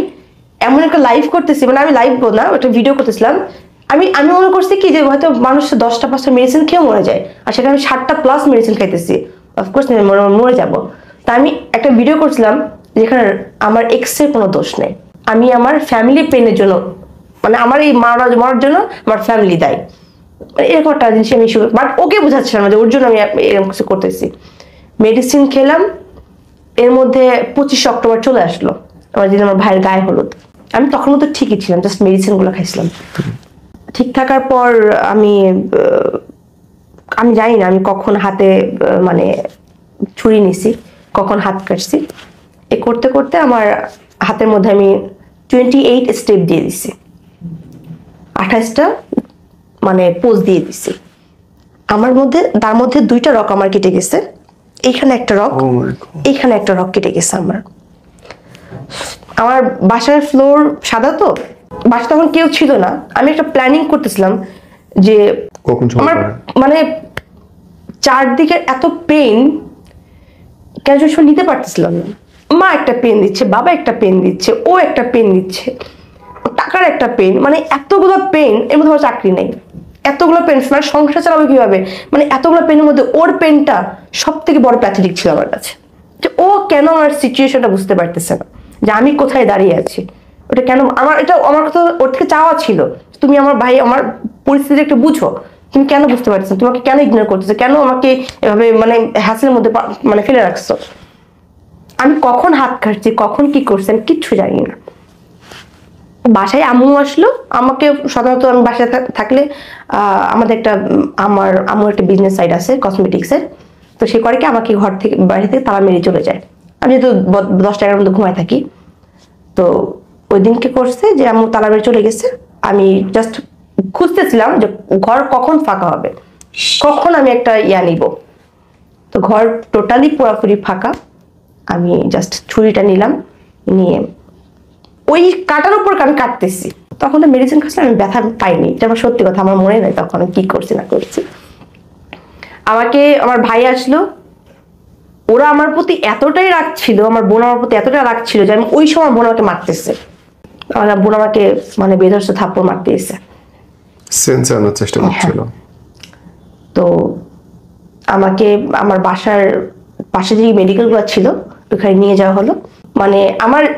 এমন একটা লাইভ করতেছি, মানে আমি লাইভ না, একটা ভিডিও করতেছিলাম। আমি মনে করছি কি যে হয়তো মানুষ 10টা-5টা মেডিসিন খেয়ে মরে যায়, আর সেখানে আমি 7টা প্লাস মেডিসিন খাইতেছি, অফকোর্স মরে যাবো। তা আমি একটা ভিডিও করছিলাম যেখানে আমার এক্স এর কোনো দোষ নেই, আমি আমার ফ্যামিলি পেনের জন্য, মানে আমার এই মরার জন্য আমার ফ্যামিলি দায়ী, এরকম একটা জিনিস আমি বাট ওকে বোঝাচ্ছিলাম যে ওর জন্য আমি এরকম কিছু করতেছি। মেডিসিন খেলাম, এর মধ্যে 25 অক্টোবর চলে আসলো, আমার যেদিন আমার ভাইয়ের গায়ে হলুদ। আমি তখন তো ঠিকই ছিলাম, জাস্ট মেডিসিন গুলো খাইছিলাম। ঠিক থাকার পর আমি জানি না আমি কখন হাতে মানে ছুরি নিছি, কখন হাত কাটছি। এ করতে করতে আমার হাতের মধ্যে আমি 28 স্টেপ দিয়ে দিছি, 28টা মানে পোজ দিয়ে দিছি। তার মধ্যে 2টা রক আমার কেটে গেছে, এইখানে একটা রক, এইখানে একটা রক কেটে গেছে আমার বাসার ফ্লোর সাদা, তো বাসা তখন কেউ ছিল না। আমি একটা প্ল্যানিং করতেছিলাম যে আমার মানে চারদিকে এত পেন কেন নিতে পারতেছিলাম না। মা একটা পেন দিচ্ছে, বাবা একটা পেন দিচ্ছে, ও একটা পেন দিচ্ছে, টাকার একটা পেন, মানে এতগুলো পেন। এর মধ্যে আমার চাকরি নেই, এতগুলো পেন, মানে সংসার চালাবো কিভাবে, মানে এতগুলো পেনের মধ্যে ওর পেনটা সব থেকে বড় প্যাথেটিক ছিল আমার কাছে। যে ও কেন আমার সিচুয়েশনটা বুঝতে পারতেছে না, যে আমি কোথায় দাঁড়িয়ে আছি। ওটা কেন আমার কথা ওর থেকে চাওয়া ছিল, তুমি আমার ভাই আমার পরিস্থিতি একটু বুঝো, তুমি কেন বুঝতে পারছো, তোমাকে কেন ইগনোর করতেছো, কেন আমাকে এভাবে মানে হ্যাসেলের মধ্যে মানে ফেলে রাখছো। আমি কখন হাত কাটছি, কখন কি করছি আমি কিচ্ছু জানি না। বাসায় আম্মু আসলো, আমাকে সাধারণত আমি বাসায় থাকলে আমাদের আমার একটা বিজনেস সাইট আছে কসমেটিক্সের, তো সে করে কি আমাকে ঘর থেকে বাড়ি থেকে তালা মেরে চলে যায়। আমি যেহেতু 10টার মধ্যে ঘুমায় থাকি, তো ওই দিনকে করছে যে আম্মু তালা মেরে চলে গেছে। আমি জাস্ট খুঁজতেছিলাম যে ঘর কখন ফাঁকা হবে, কখন আমি একটা নিব। তো ঘর টোটালি পুরোপুরি ফাঁকা। আমি জাস্ট ছুরিটা নিলাম, নিয়ে ওই কাটার উপর আমি কাটতেছি। তখন তো মেডিসিন খাচ্ছি, আমি ব্যথা পাইনি, এটা আমার সত্যি কথা, আমার মনে নেই তখন কি করছি না করছি। আমার ভাই আসলো, ওরা আমার প্রতি এতটাই রাগ ছিল, আমার বোন আমার প্রতি এতটাই রাগ ছিল যে আমি ওই সময় বোন আমাকে মারতেছে, আমার বোন আমাকে মানে বেধর্ষ থাপ্পড় মারতেছে, সেন্স আনার চেষ্টা করছিল। তো আমাকে আমার বাসার পাশে যে মেডিকেল গুলো ছিল ওখানে নিয়ে যাওয়া হলো। মানে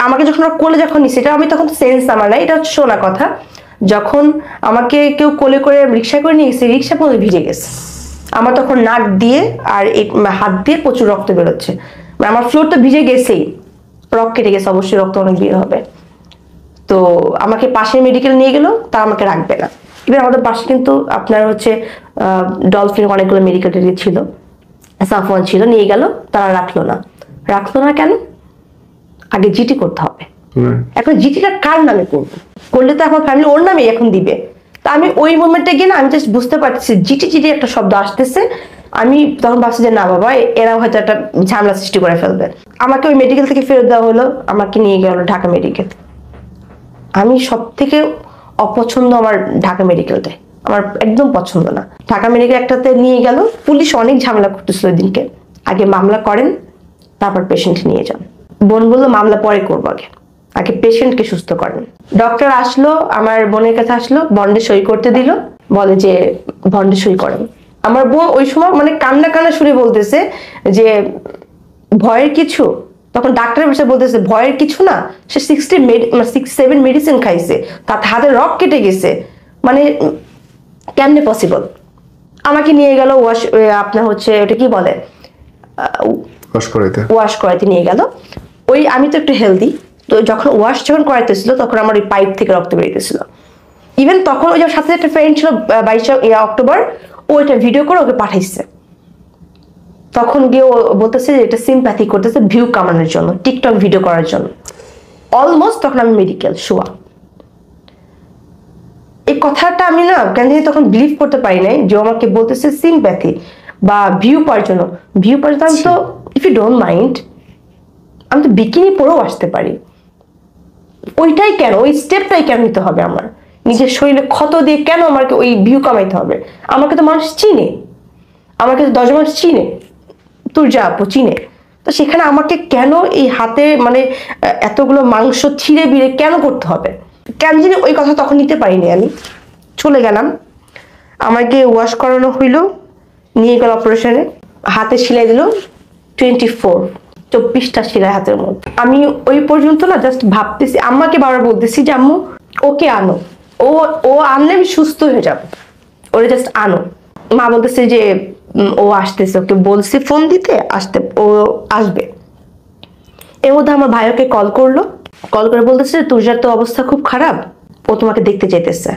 আমাকে যখন কোলে যখন নিচ্ছে, এটা আমি তখন সেন্স আমার নাই, এটা হচ্ছে শোনা কথা। যখন আমাকে কেউ কোলে করে রিক্সা করে নিয়ে গেছে, রিক্সা পর্যন্ত ভিজে গেছে। আমার তখন নাক দিয়ে আর হাত দিয়ে প্রচুর রক্ত বেরোচ্ছে, মানে আমার ফ্লোর তো ভিজে গেছেই, রক্ত কেটে গেছে, অবশ্যই রক্ত অনেক বের হবে। তো আমাকে পাশে মেডিকেল নিয়ে গেল, তা আমাকে রাখবে না। এবার আমাদের পাশে কিন্তু আপনার হচ্ছে ডলফিন অনেকগুলো মেডিকেল ছিল, সাফওয়ান ছিল, নিয়ে গেল, তারা রাখলো না কেন? আগে জিটি করতে হবে। এখন জিটিটা কার নামে করলে তো এখন ফ্যামিলি ওর নামে এখন দিবে। তা আমি ওই মোমেন্টে গিয়ে না, আমি জাস্ট বুঝতে পারছি জিটি একটা শব্দ আসতেছে। আমি তখন ভাবছি যে না বাবা, এরা হয়তো একটা ঝামেলা সৃষ্টি করে ফেলবে। আমাকে ওই মেডিকেল থেকে ফেরত দেওয়া হলো, আমাকে নিয়ে গেল ঢাকা মেডিকেল। আমি সব থেকে অপছন্দ আমার ঢাকা মেডিকেলটাই, আমার একদম পছন্দ না। ঢাকা মেডিকেল একটাতে নিয়ে গেল, পুলিশ অনেক ঝামেলা করতেছিল ওই দিনকে। আগে মামলা করেন, তারপর পেশেন্ট নিয়ে যান। বোন বললো মামলা পরে করবো, আগে পেশেন্টকে সুস্থ করেন। ডক্টর আসলো, আমার বোনের কাছে আসলো, বন্ডে সই করতে দিল, বলে যে বন্ডে সই করেন। আমার বোন ওই সময় মানে কান্না শুনে বলতেছে যে ভয়ের কিছু, তখন ডাক্তারের ভাষায় বলতেছে ভয়ের কিছু না, সে 67 মেডিসিন খাইছে, তার হাতে রক কেটে গেছে, মানে কেমনে পসিবল। আমাকে নিয়ে গেল আপনার হচ্ছে ওটা কি বলে ওয়াশ করাইতে নিয়ে গেল। ওই আমি তো একটু হেলদি, তো যখন যখন করাইতেছিল তখন আমার ওই পাইপ থেকে রক্ত বেরিয়েছিল। ইভেন তখন ওই সাথে একটা ফ্রেন্ড ছিল 22 অক্টোবর, ও এটা ভিডিও করে ওকে পাঠাইছে। তখন গিয়ে ও বলতেছে যে এটা সিম্প্যাথি করতেছে ভিউ কামানোর জন্য, টিকটক ভিডিও করার জন্য। অলমোস্ট তখন আমি মেডিকেল শোয়া। এই কথাটা আমি না কেন জানি তখন বিলিভ করতে পারি নাই যে ও আমাকে বলতেছে সিম্প্যাথি বা ভিউ পাওয়ার জন্য। ভিউ পাওয়ার জন্য আমি তো, ইফ ইউ ডোন্ট মাইন্ড, আমি তো বিকিনি পরেও আসতে পারি। ওইটাই কেন, ওই স্টেপটাই কেন নিতে হবে আমার? নিজের শরীরে ক্ষত দিয়ে কেন আমাকে ওই ভিউ কামাইতে হবে? আমাকে তো মানুষ চিনে, আমাকে তো 10 মানুষ চিনে, তোর যা আপু চিনে, তো সেখানে আমাকে কেন এই হাতে মানে এতগুলো মাংস ছিঁড়ে বিড়ে কেন করতে হবে? কেন জানি ওই কথা তখন নিতে পারিনি। আমি চলে গেলাম, আমাকে ওয়াশ করানো হইলো, নিয়ে গেল অপারেশনে, হাতে সেলাই দিল 24টা সেলাই হাতের মধ্যে। আমি ওই পর্যন্ত না জাস্ট ভাবতেছি, আম্মাকে বারবার বলতেছি যে আম্মু ওকে আনো, ও ও আনলে আমি সুস্থ হয়ে যাব, ওরে জাস্ট আনো। মা বলতেছে যে ও আসতেছে, ওকে বলছি ফোন দিতে, আসতে ও আসবে। এর মধ্যে আমার ভাই ওকে কল করলো, কল করে বলতেছে তুষার তো অবস্থা খুব খারাপ, ও তোমাকে দেখতে চাইতেছে,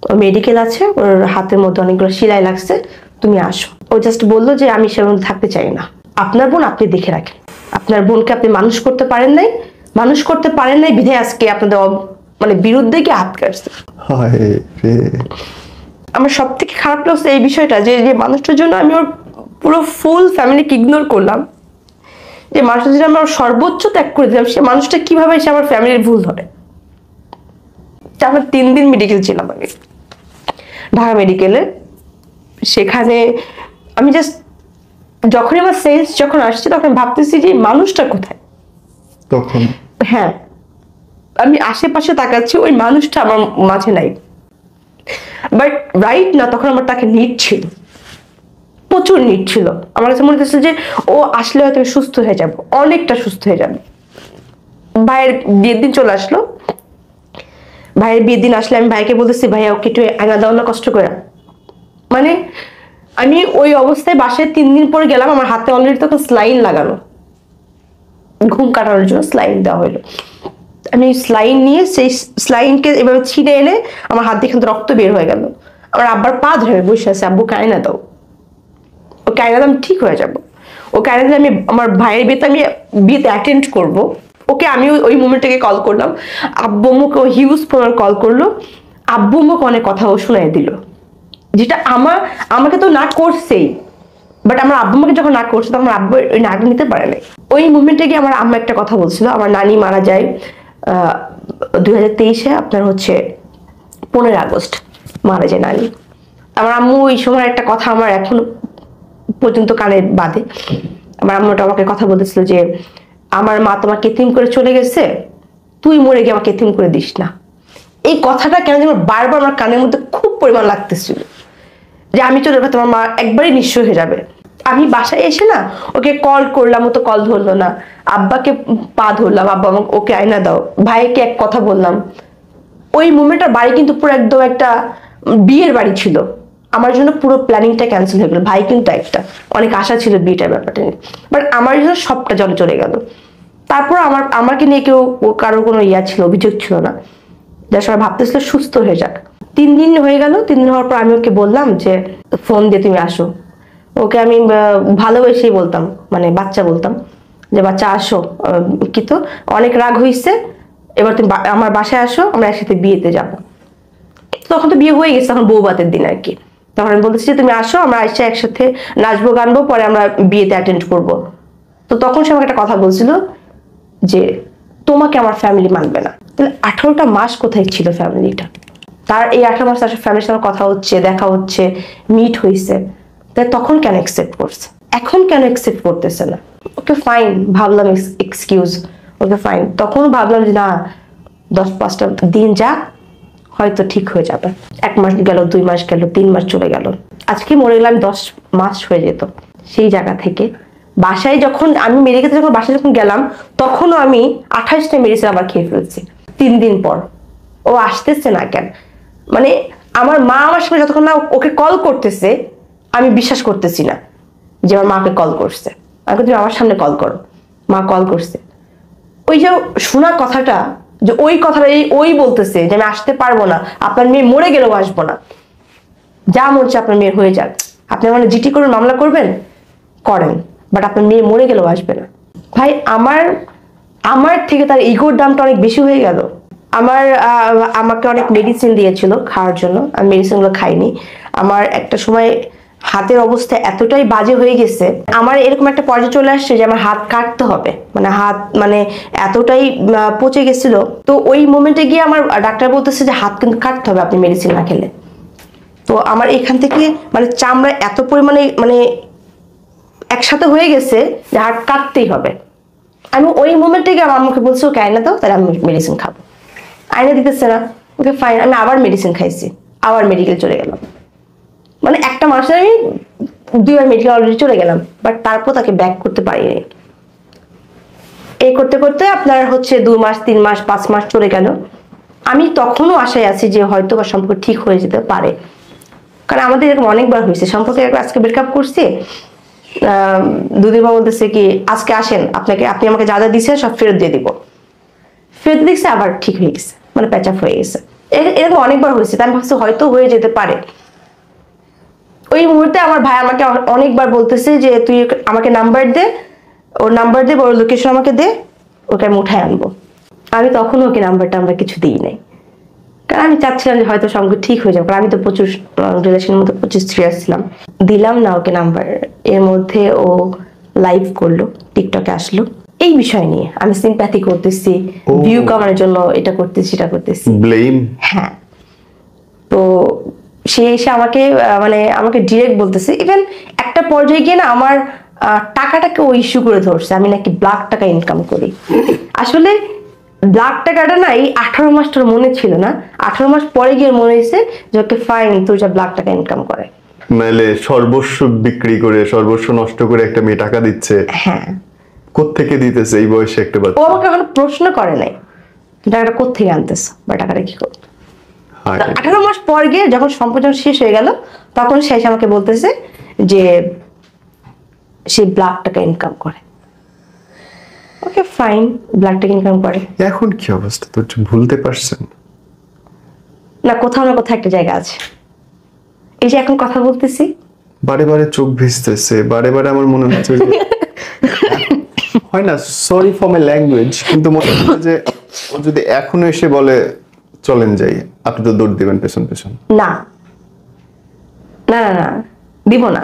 ও মেডিকেল আছে, ওর হাতের মধ্যে অনেকগুলো সেলাই লাগছে, তুমি আসো। ও জাস্ট বললো যে আমি সেরকম থাকতে চাই না, আপনার বোন আপনি দেখে রাখেন, আপনার বোনকে আপনি মানুষ করতে পারেন নাই বিধায় আজকে আপনাদের মানে বিরুদ্ধে কি হাত কাটছে। আমার সব থেকে খারাপ লাগছে এই বিষয়টা যে মানুষটার জন্য আমি ওর পুরো ফুল ফ্যামিলিকে ইগনোর করলাম, যে মানুষটা যদি আমার সর্বোচ্চ ত্যাগ করে দিলাম, সে মানুষটা কিভাবে এসে আমার ফ্যামিলির ভুল ধরে। আমরা 3 দিন মেডিকেল ছিলাম আমি ঢাকা মেডিকেলে। সেখানে আমি জাস্ট যখনই আমার সেন্স যখন আসছে তখন ভাবতেছি যে মানুষটা কোথায় তখন। হ্যাঁ, আমি আশেপাশে তাকাচ্ছি, ওই মানুষটা আমার মাঝে নাই। বাট রাইট না, তখন আমার তাকে নিড ছিল, প্রচুর নিড ছিল। আমার কাছে মনে হচ্ছে যে ও আসলে হয়তো সুস্থ হয়ে যাব, অনেকটা সুস্থ হয়ে যাবে। ভাইয়ের বিয়ের দিন চলে আসলো, ভাইয়ের বিয়ের দিন আসলে আমি ভাইকে বলতেছি ভাইয়া ওকে একটু আয়না দাও না কষ্ট করে। মানে আমি ওই অবস্থায় বাসায় 3 দিন পরে গেলাম, আমার হাতে অলরেডি তখন স্লাইন লাগানো, ঘুম কাটানোর জন্য স্লাইন দেওয়া হলো। আমি স্লাইন নিয়ে সেই স্লাইনকে এভাবে ছিঁড়ে এনে আমার হাত দিয়ে রক্ত বের হয়ে গেল। আমার আব্বার পা ধরে বসে আছে, আব্বুকে আয়না দাও, ওকে আয়না দাও, আমি ঠিক হয়ে যাবো। ওকে আয়না দিলে আমি আমার ভাইয়ের বিয়েতে আমি বিয়েতে অ্যাটেন্ড করবো। ওকে আমি ওই মোমেন্টটাকে কল করলাম, আব্বু আম্মুকে ও হিউজ ফোন কল করলো, আব্বু আম্মুকে অনেক কথা ও শুনাই দিল, যেটা আমাকে তো না করছেই, বাট আমার আব্বু আমাকে যখন না করছে তখন আব্বু ওই নাক নিতে পারে নাই। ওই মুভমেন্টে গিয়ে আমার আম্মা একটা কথা বলছিল, আমার নানি মারা যায় 2023-এ, আপনার হচ্ছে 15 আগস্ট মারা যায় নানি। আমার আম্মু ওই সময় একটা কথা আমার এখন পর্যন্ত কানে বাঁধে। আমার আম্মুটা আমাকে কথা বলতেছিল যে আমার মা তোমাকে এতিম করে চলে গেছে, তুই মরে গিয়ে আমাকে এতিম করে দিস না। এই কথাটা কেন যেন বারবার আমার কানের মধ্যে খুব পরিমাণ লাগতেছিল, যে আমি চলে গেলে তোমার মা একবারই নিঃস্ব হয়ে যাবে। আমি বাসায় এসে না ওকে কল করলাম, ও তো কল ধরলো না। আব্বাকে পা ধরলাম, আব্বা আমাকে ওকে আয়না দাও, ভাইকে এক কথা বললাম। ওই মুভমেন্টটার বাড়ি কিন্তু পুরো একদম একটা বিয়ের বাড়ি ছিল, আমার জন্য পুরো প্ল্যানিংটা ক্যান্সেল হয়ে গেল। ভাই কিন্তু একটা অনেক আশা ছিল বিয়েটার ব্যাপারটা নিয়ে, বাট আমার জন্য সবটা জলে চলে গেল। তারপর আমাকে নিয়ে কেউ কারোর কোনো ছিল, অভিযোগ ছিল না, যার সবাই ভাবতেছিল সুস্থ হয়ে যাক। 3 দিন হয়ে গেল, 3 দিন হওয়ার পর আমি ওকে বললাম যে ফোন দিয়ে তুমি আসো। ওকে আমি ভালোবেসেই বলতাম, মানে বাচ্চা বলতাম যে বাচ্চা আসো, কি তো অনেক রাগ হইছে, এবার তুমি আমার বাসায় আসো, আমরা একসাথে বিয়েতে যাবো। তখন তো বিয়ে হয়ে গেছে, তখন বউভাতের দিন আর কি। তখন আমি বলতেছি যে তুমি আসো, আমরা এসে একসাথে নাচবো গানবো, পরে আমরা বিয়েতে অ্যাটেন্ড করবো। তো তখন সে আমাকে একটা কথা বলছিল যে তোমাকে আমার ফ্যামিলি মানবে না। তাহলে 18টা মাস কোথায় ছিল ফ্যামিলিটা? তার এই 18 মাস তার ফ্যামিলির সাথে কথা হচ্ছে, দেখা হচ্ছে, মিট হয়েছে, তাই তখন কেন অ্যাকসেপ্ট করছে, এখন কেন অ্যাকসেপ্ট করতেছে না? ওকে ফাইন ভাবলাম, এক্সকিউজ, ওকে ফাইন। তখন ভাবলাম যে না, 10-5টা দিন যাক, হয়তো ঠিক হয়ে যাবে। 1 মাস গেল, 2 মাস গেল, 3 মাস চলে গেল, আজকে মরে গেলাম 10 মাস হয়ে যেত। সেই জায়গা থেকে বাসায় যখন আমি মেডিকেল যখন বাসায় যখন গেলাম, তখনও আমি 28টা মেডিসিন আবার খেয়ে ফেলছি 3 দিন পর। ও আসতেছে না কেন? মানে আমার মা আমার সঙ্গে যতক্ষণ না ওকে কল করতেছে, আমি বিশ্বাস করতেছি না যে আমার মাকে কল করছে। আমাকে তুমি আমার সামনে কল করো, মা কল করছে। ওই যে শোনা কথাটা, যে ওই কথাটা ওই বলতেছে যে আমি আসতে পারবো না, আপনার মেয়ে মরে গেলেও আসবো না, যা মরছে আপনার মেয়ে হয়ে যাক, আপনি মানে জিটি করবেন, মামলা করবেন, করেন, বাট আপনার মেয়ে মরে গেলেও আসবে না। ভাই আমার থেকে তার ইগোর দামটা অনেক বেশি হয়ে গেল। আমাকে অনেক মেডিসিন দিয়েছিল খাওয়ার জন্য, আমি মেডিসিনগুলো খাইনি। আমার একটা সময় হাতের অবস্থা এতটাই বাজে হয়ে গেছে, আমার এরকম একটা পর্যায়ে চলে আসছে যে আমার হাত কাটতে হবে, মানে হাত মানে এতটাই পচে গেছিল। তো ওই মোমেন্টে গিয়ে আমার ডাক্তার বলতেছে যে হাত কিন্তু কাটতে হবে আপনি মেডিসিন না খেলে। তো আমার এখান থেকে মানে চামড়া এত পরিমাণে মানে একসাথে হয়ে গেছে যে হাত কাটতেই হবে। আমি ওই মোমেন্টে গিয়ে আমার আমাকে বলছে ওকে আয়না দাও, তাহলে আমি মেডিসিন খাবো। আয়না দিতেছে না, ওকে ফাইন, আমি আবার মেডিসিন খাইছি, আবার মেডিকেল চলে গেলাম। মানে একটা মাসে আমি 2বার মেডিকেল অলরেডি চলে গেলাম, বাট তারপর তাকে ব্যাক করতে পারিনি। এই করতে করতে আপনার হচ্ছে 2 মাস 3 মাস 5 মাস চলে গেল। আমি তখনও আশায় আছি যে হয়তো বা সম্পর্ক ঠিক হয়ে যেতে পারে, কারণ আমাদের এরকম অনেকবার হয়েছে। সম্পর্কে আজকে ব্রেকআপ করছি, দুদিন পর বলতেছে কি আজকে আসেন, আপনি আমাকে যা যা দিয়েছেন সব ফেরত দিয়ে দিব। ফেরত দিচ্ছে, আবার ঠিক হয়ে গেছে, মানে প্যাচ আপ হয়ে গেছে। এরকম অনেকবার হয়েছে, তাই আমি ভাবছি হয়তো হয়ে যেতে পারে। ওই মুহূর্তে আমার ভাই আমাকে অনেকবার বলতেছে যে তুই আমাকে নাম্বার দে, ওর নাম্বার দে, ওর লোকেশন আমাকে দে, ওকে আমি উঠায় আনবো। আমি তখনও ওকে নাম্বারটা আমরা কিছু দিই নাই, কারণ আমি চাচ্ছিলাম যে হয়তো সঙ্গে ঠিক হয়ে যাবে, কারণ আমি তো প্রচুর রিলেশনের মধ্যে প্রচুর সিরিয়াস ছিলাম। দিলাম না ওকে নাম্বার। এর মধ্যে ও লাইভ করলো, টিকটকে আসলো, এই বিষয় নিয়ে আমি সিম্প্যাথি করতেছি, ভিউ কামানোর জন্য এটা করতেছি সেটা করতেছি, ব্লেম। হ্যাঁ। তো সে এসে আমাকে মানে আমাকে ডিরেক্ট বলতেছে, ইভেন একটা পর্যায়ে গিয়ে না আমার টাকাটাকে ও ইস্যু করে ধরছে, আমি নাকি ব্ল্যাক টাকা ইনকাম করি। আসলে ব্ল্যাক টাকাটা না এই 18 মাসটার মনে ছিল না, 18 মাস পরে গিয়ে মনে হয়েছে যে ওকে ফাইন, তুই যা ব্ল্যাক টাকা ইনকাম করে। নাহলে সর্বস্ব বিক্রি করে সর্বস্ব নষ্ট করে একটা মেয়ে টাকা দিচ্ছে, হ্যাঁ, কোত্থেকে দিতেছে এই বয়সে একটা ও বাচ্চা? আমাকে এখন প্রশ্ন করে নাই টাকাটা কোত্থেকে আনতেছ বা টাকাটা কি করতো। 18 মাস পর গিয়ে যখন সম্পর্ক শেষ হয়ে গেল, তখন সে এসে আমাকে বলতেছে যে সে ব্ল্যাক টাকা ইনকাম করে। ওকে ফাইন, ব্ল্যাক টাকা ইনকাম করে। এখন কি অবস্থা তোর, ভুলতে পারছেন? না, কোথাও না কোথাও একটা জায়গা আছে। এই যে এখন কথা বলতেছি, বারে বারে চোখ ভিজতেছে, বারে বারে আমার মনে হচ্ছে যে হয় না, সরি ফর মাই ল্যাঙ্গুয়েজ, কিন্তু মনে হচ্ছে যে ও যদি এখনো এসে বলে চলেন যাই, আপনি তো দৌড় দিবেন পেছন পেছন। না না না না, দিব না।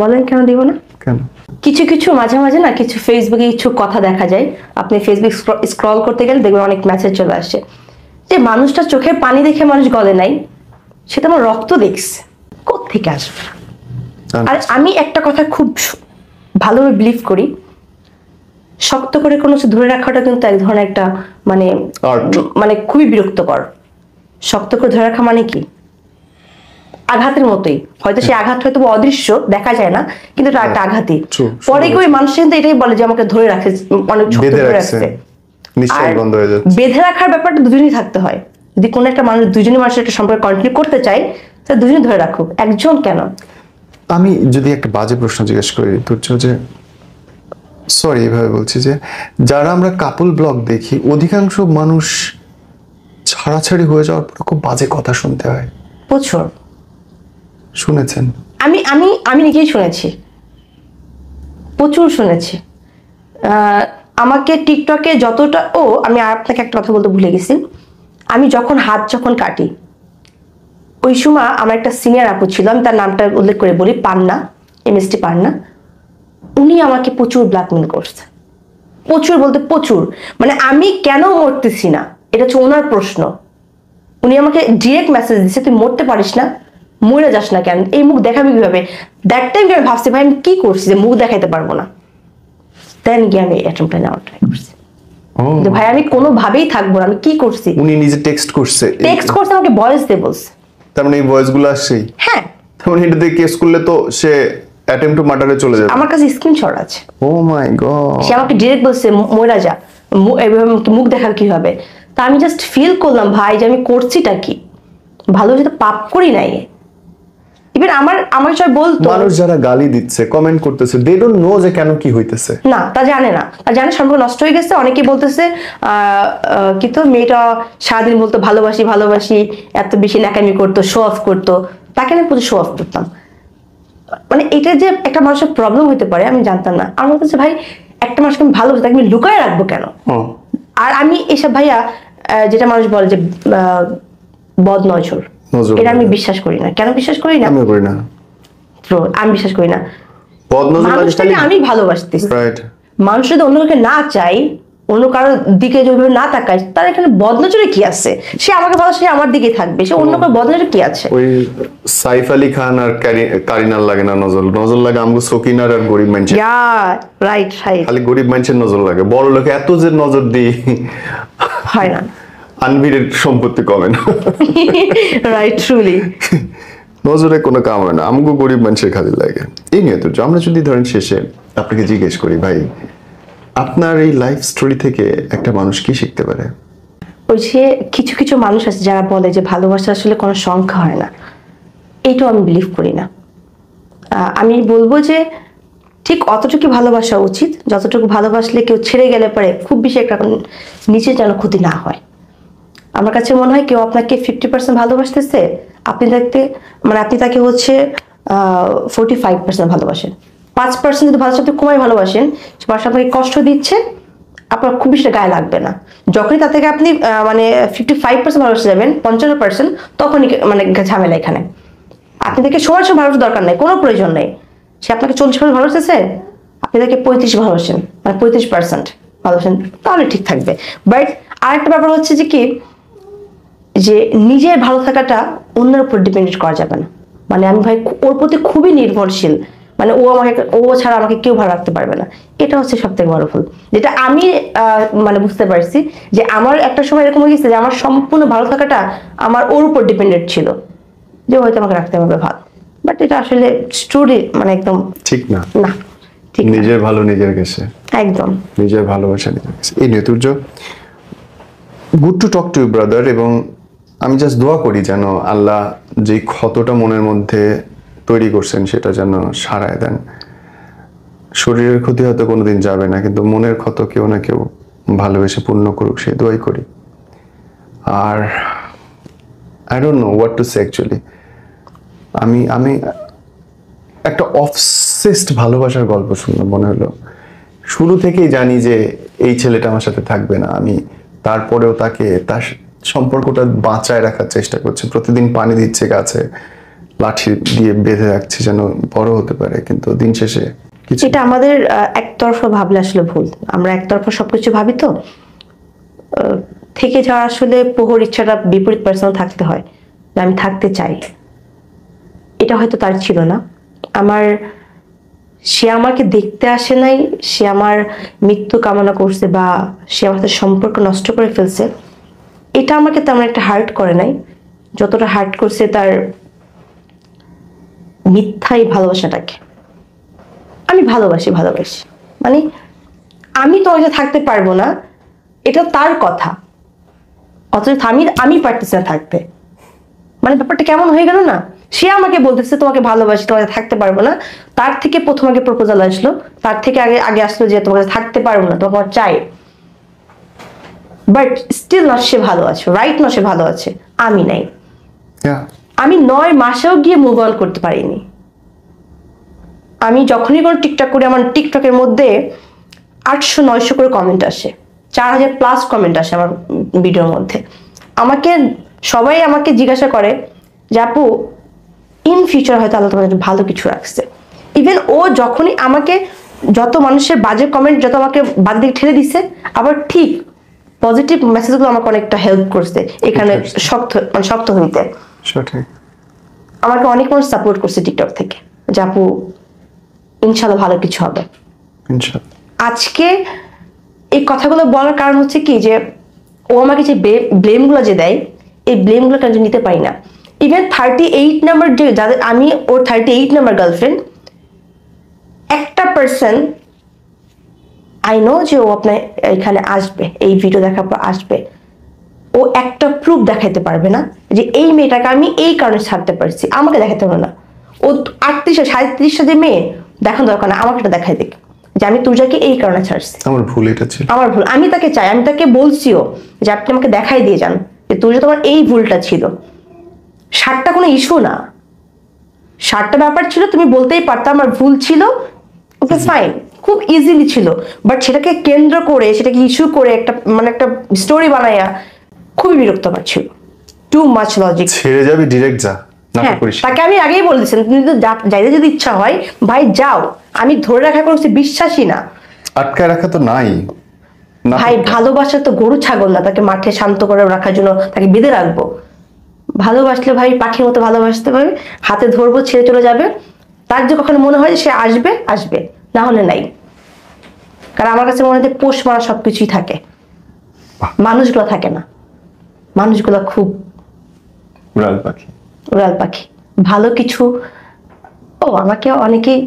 বলেন কেন দিব না? কেন? কিছু কিছু মাঝে মাঝে না কিছু ফেসবুকে কিছু কথা দেখা যায়, আপনি ফেসবুক স্ক্রল করতে গেলে দেখবেন অনেক মেসেজ চলে আসছে যে মানুষটা চোখের পানি দেখে মানুষ গলে নাই, সেটা আমার রক্ত দেখছে, কোত্থেকে আসবে? আর আমি একটা কথা খুব ভালোভাবে বিলিভ করি, শক্ত করে কোনো কিছু ধরে রাখাটা কিন্তু এক ধরনের একটা মানে মানে খুবই বিরক্তকর। শক্ত করে ধরে রাখা মানে কি? আঘাতের মতোই, হয়তো সেই আঘাত হয়তো অদৃশ্য, দেখা যায় না, কিন্তু এটা একটা আঘাতই। পরে কি ওই মানুষের কিন্তু এটাই বলে যে আমাকে ধরে রাখে, অনেক শক্ত ধরে রাখছে। নিশ্চয়ই বন্ধ হয়ে যাচ্ছে। বেঁধে রাখার ব্যাপারটা দুজনেই থাকতে হয়। যদি কোনো একটা মানুষ দুজনের মানুষের একটা সম্পর্ক কন্টিনিউ করতে চায়, তাহলে দুজনে ধরে রাখুক, একজন কেন? আমি যদি একটা বাজে প্রশ্ন জিজ্ঞেস করি তোর, যে সরি এভাবে বলছি, যে যারা আমরা কাপল ব্লগ দেখি, অধিকাংশ মানুষ ছাড়াছাড়ি হয়ে যাওয়ার পর খুব বাজে কথা শুনতে হয়। প্রচুর শুনেছেন? আমি আমি আমি নিজেই শুনেছি, প্রচুর শুনেছি। আমাকে টিকটকে যতটা আমি আপনাকে একটা কথা বলতে ভুলে গেছি, আমি হাত যখন কাটি, ওই সময় আমার একটা সিনিয়র আপু ছিল, আমি তার নামটা উল্লেখ করে বলি, পান্না, এমএসটি পান্না। উনি আমাকে প্রচুর ব্ল্যাকমেল করছে, প্রচুর বলতে প্রচুর। মানে আমি কেন মরতেছি না, এটা হচ্ছে ওনার প্রশ্ন। উনি আমাকে ডিরেক্ট মেসেজ দিচ্ছে, তুই মরতে পারিস না, মরে যাস না কেন, এই মুখ দেখাবি কিভাবে? দ্যাট টাইম আমি ভাবছি ভাই আমি কি করছি যে মুখ দেখাইতে পারবো না। দেন গিয়ে আমি অ্যাটেম্পটা নেওয়ার ট্রাই করছি যে ভাই আমি কোনোভাবেই থাকবো না, আমি কি করছি। উনি নিজে টেক্সট করছে আমাকে ভয়েস দিয়ে বলছে। তার মানে এই ভয়েস গুলো আসছেই? হ্যাঁ। তার মানে এটা দিয়ে কেস করলে তো সে অ্যাটেম্পট টু মার্ডারে চলে যাবে। আমার কাছে স্ক্রিনশট আছে। ও মাই গড। সে আমাকে ডিরেক্ট বলছে মরা যা, মুখ দেখার কি হবে? তা আমি জাস্ট ফিল করলাম ভাই যে আমি করছিটা কি, ভালো যেটা পাপ করি নাই। ইভেন আমার সবাই বলতো, মানুষ যারা গালি দিচ্ছে, কমেন্ট করতেছে, দে ডোন্ট নো যে কেন কি হইতেছে। না, তা জানে না, তা জানে সম্পর্ক নষ্ট হয়ে গেছে। অনেকে বলতেছে কি তো মেয়েটা সারাদিন বলতো ভালোবাসি ভালোবাসি, এত বেশি ন্যাকামি করতো, শো অফ করতো, তাকে আমি প্রচুর শো অফ করতাম। মানে এটা যে একটা মানুষের প্রবলেম হতে পারে আমি জানতাম না। আমার মনে হচ্ছে ভাই একটা মানুষকে আমি ভালোবাসি, তাকে আমি লুকায় রাখবো কেন? আর আমি এসব ভাইয়া যেটা মানুষ বলে যে বদ নজর, এটা আমি বিশ্বাস করি না। কেন বিশ্বাস করি না? আমি করি না, আমি বিশ্বাস করি না। বদ নজর মানুষটাকে আমি ভালোবাসতেছি, রাইট। মানুষ যদি অন্য কাউকে না চাই, অন্য কারোর দিকে যেভাবে না তাকায়, তার এখানে বদনজরে কি আছে? সে আমাকে ভালোবাসে, আমার দিকে থাকবে, সে অন্য কারোর বদনজরে কি আছে? ওই সাইফ আলী খান আর কারিনার লাগে না নজর, নজর লাগে আমগো সকিনার আর গরিব মানুষের। রাইট রাইট, খালি গরিব মানুষের নজর লাগে, বড় লোকে এত যে নজর দিই হয় না। আনবিরের সম্পত্তি কমে না। রাইট, ট্রুলি নজরে কোনো কাম হয় না, আমগো গরিব মানুষের খালি লাগে। এই নিয়ে তো আমরা যদি ধরেন শেষে আপনাকে জিজ্ঞেস করি, ভাই আপনার এই লাইফ স্টোরি থেকে একটা মানুষ কি শিখতে পারে? ওই যে কিছু কিছু মানুষ আছে যারা বলে যে ভালোবাসা আসলে কোনো সংখ্যা হয় না, এইটাও আমি বিলিভ করি না। আমি বলবো যে ঠিক অতটুকু ভালোবাসা উচিত যতটুকু ভালোবাসলে কেউ ছেড়ে গেলে পরে খুব বেশি একটা নিচে যেন ক্ষতি না হয়। আমার কাছে মনে হয় কেউ আপনাকে 50% ভালোবাসতেছে, আপনি তাকে হচ্ছে 45% ভালোবাসেন, 5% যদি ভালোবাসতে কমাই ভালোবাসেন, সে আপনাকে কষ্ট দিচ্ছে, আপনার খুব বেশি গায়ে লাগবে না। যখনই তার থেকে আপনি 55% ভালোবাসে যাবেন, 55%, তখনই ঝামেলা এখানে। আপনি তাকে সময় ভালোবাসার দরকার নেই, কোনো প্রয়োজন নেই। সে আপনাকে 40% ভালোবাসতেছে, আপনি তাকে 35 ভালোবাসেন, 35% ভালোবাসেন, তাহলে ঠিক থাকবে। বাট আরেকটা ব্যাপার হচ্ছে যে কি, যে নিজের ভালো থাকাটা অন্যের উপর ডিপেন্ডেন্ট করা যাবে না। আমি ভাই ওর প্রতি খুবই নির্ভরশীল, ও ছাড়া আমাকে কেউ ভালো রাখতে পারবে না, এটা হচ্ছে সব থেকে বড় ভুল। যেটা আমি বুঝতে পারছি যে আমার একটা সময় এরকম হয়ে গেছে যে আমার সম্পূর্ণ ভালো থাকাটা আমার ওর উপর ডিপেন্ডেন্ট ছিল, যে হয়তো আমাকে রাখতে পারবে ভালো। বাট এটা আসলে স্টোরি একদম ঠিক না, না ঠিক। নিজের ভালো নিজের কাছে, একদম নিজের ভালোবাসা নিজের কাছে। এই নেতুর্য, good to talk to you brother. এবং আমি জাস্ট দোয়া করি যেন আল্লাহ যে ক্ষতটা মনের মধ্যে তৈরি করছেন সেটা যেন সারায় দেন। শরীরের ক্ষতি হয়তো কোনোদিন যাবে না, কিন্তু মনের ক্ষত কেউ না কেউ ভালোবেসে পূর্ণ করুক, সেই দোয়াই করি। আর I don't know what to say actually. আমি একটা অবসেসড ভালোবাসার গল্প শুনলাম, মনে হলো শুরু থেকেই জানি যে এই ছেলেটা আমার সাথে থাকবে না, আমি তারপরেও তার সম্পর্কটা বাঁচায় রাখার চেষ্টা করছি, প্রতিদিন পানি দিচ্ছে গাছে, লাঠি দিয়ে বেঁধে রাখছি যেন বড় হতে পারে, কিন্তু দিন শেষে কিছু। এটা আমাদের একতরফা ভাবলে আসলে ভুল। আমরা একতরফা সবকিছু ভাবি, তো থেকে যাওয়ার আসলে প্রহর ইচ্ছাটা বিপরীত পার্সন থাকতে হয়, যে আমি থাকতে চাই। এটা হয়তো তার ছিল না। সে আমাকে দেখতে আসে নাই, সে আমার মৃত্যু কামনা করছে বা সে আমার সাথে সম্পর্ক নষ্ট করে ফেলছে, এটা আমাকে তেমন একটা হার্ট করে নাই, যতটা হার্ট করছে তার মিথ্যাই ভালোবাসাটাকে। আমি ভালোবাসি, আমি তোমার সাথে থাকতে পারবো না, এটা তার কথা, অথচ আমি পারতেছি না থাকতে। ব্যাপারটা কেমন হয়ে গেল না? সে আমাকে বলতেছে তোমাকে ভালোবাসি, তোমাকে থাকতে পারবো না, তার থেকে প্রথম আগে প্রপোজাল আসলো, তার থেকে আগে আসলো যে তোমাকে থাকতে পারবো না, তোমাকে চাই। বাট স্টিল না, সে ভালো আছে, রাইট না, সে ভালো আছে, আমি নাই। আমি 9 মাসেও গিয়ে মুভ অন করতে পারিনি। আমি যখনই কোনো টিকটক করি, আমার টিকটকের মধ্যে 800-900 করে কমেন্ট আসে, 4000+ কমেন্ট আসে আমার ভিডিওর মধ্যে। সবাই আমাকে জিজ্ঞাসা করে যে আপু, ইন ফিউচার হয়তো আল্লাহ তোমাদের ভালো কিছু রাখছে। ইভেন ও যখনই আমাকে যত মানুষের বাজে কমেন্ট যত আমাকে বাদ দিকে ঠেলে দিচ্ছে, আবার ঠিক পজিটিভ মেসেজগুলো আমাকে অনেকটা হেল্প করছে এখানে শক্ত হইতে। আমাকে অনেক মানুষ সাপোর্ট করছে টিকটক থেকে, যে আপু ইনশাল্লাহ ভালো কিছু হবে। আজকে এই কথাগুলো বলার কারণ হচ্ছে কি, যে ও আমাকে যে ব্লেমগুলো যে দেয়, এই ব্লেমগুলো কেন নিতে পারি না। ইভেন 38 নাম্বার যে যাদের, আমি ওর 38 নাম্বার গার্লফ্রেন্ড, একটা পার্সন আই নো যে ও আপনার এখানে আসবে, এই ভিডিও দেখার পর আসবে, ও একটা প্রুফ দেখাইতে পারবে না যে এই মেয়েটাকে আমি এই কারণে ছাড়তে পারছি। আমাকে দেখাতে হবে না, ও 38-37 যে মেয়ে দেখানো দরকার না, আমাকে এটা দেখাই দিক যে আমি তুজাকে এই কারণে ছাড়ছি। আমার ভুল এটা ছিল, আমার ভুল, আমি তাকে চাই, আমি তাকে বলছিও যে আপনি আমাকে দেখাই দিয়ে যান যে তুজা তোমার এই ভুলটা ছিল। 60টা কোনো ইস্যু না, 60টা ব্যাপার ছিল, তুমি বলতেই পারতা আমার ভুল ছিল, ওকে ফাইন, খুব ইজিলি ছিল, বাট সেটাকে কেন্দ্র করে সেটাকে ইস্যু করে একটা একটা স্টোরি বানায়া খুবই বিরক্তকর ছিল। Too much logic. ছেড়ে যাবি, ডিরেক্ট যা, হ্যাঁ, তাকে আমি আগেই বলেছিলাম তুমি তো যাইতে যদি ইচ্ছা হয় ভাই যাও, আমি ধরে রাখা করছি বিশ্বাসই না। আটকায় রাখা তো নাই না ভাই ভালোবাসা তো গরু ছাগল না তাকে মাঠে শান্ত করে রাখার জন্য তাকে বেঁধে রাখবো। ভালোবাসলে ভাই পাখির মতো ভালোবাসতে হবে, হাতে ধরবো ছেড়ে চলে যাবে। তার যে কখনো মনে হয় যে সে আসবে আসবে, না হলে নাই। কারণ আমার কাছে মনে হয় যে পোষ মারা সবকিছুই থাকে, মানুষগুলো থাকে না। মানুষগুলো খুব উড়াল পাখি। উড়াল পাখি। ভালো কিছু, আমাকে অনেকেই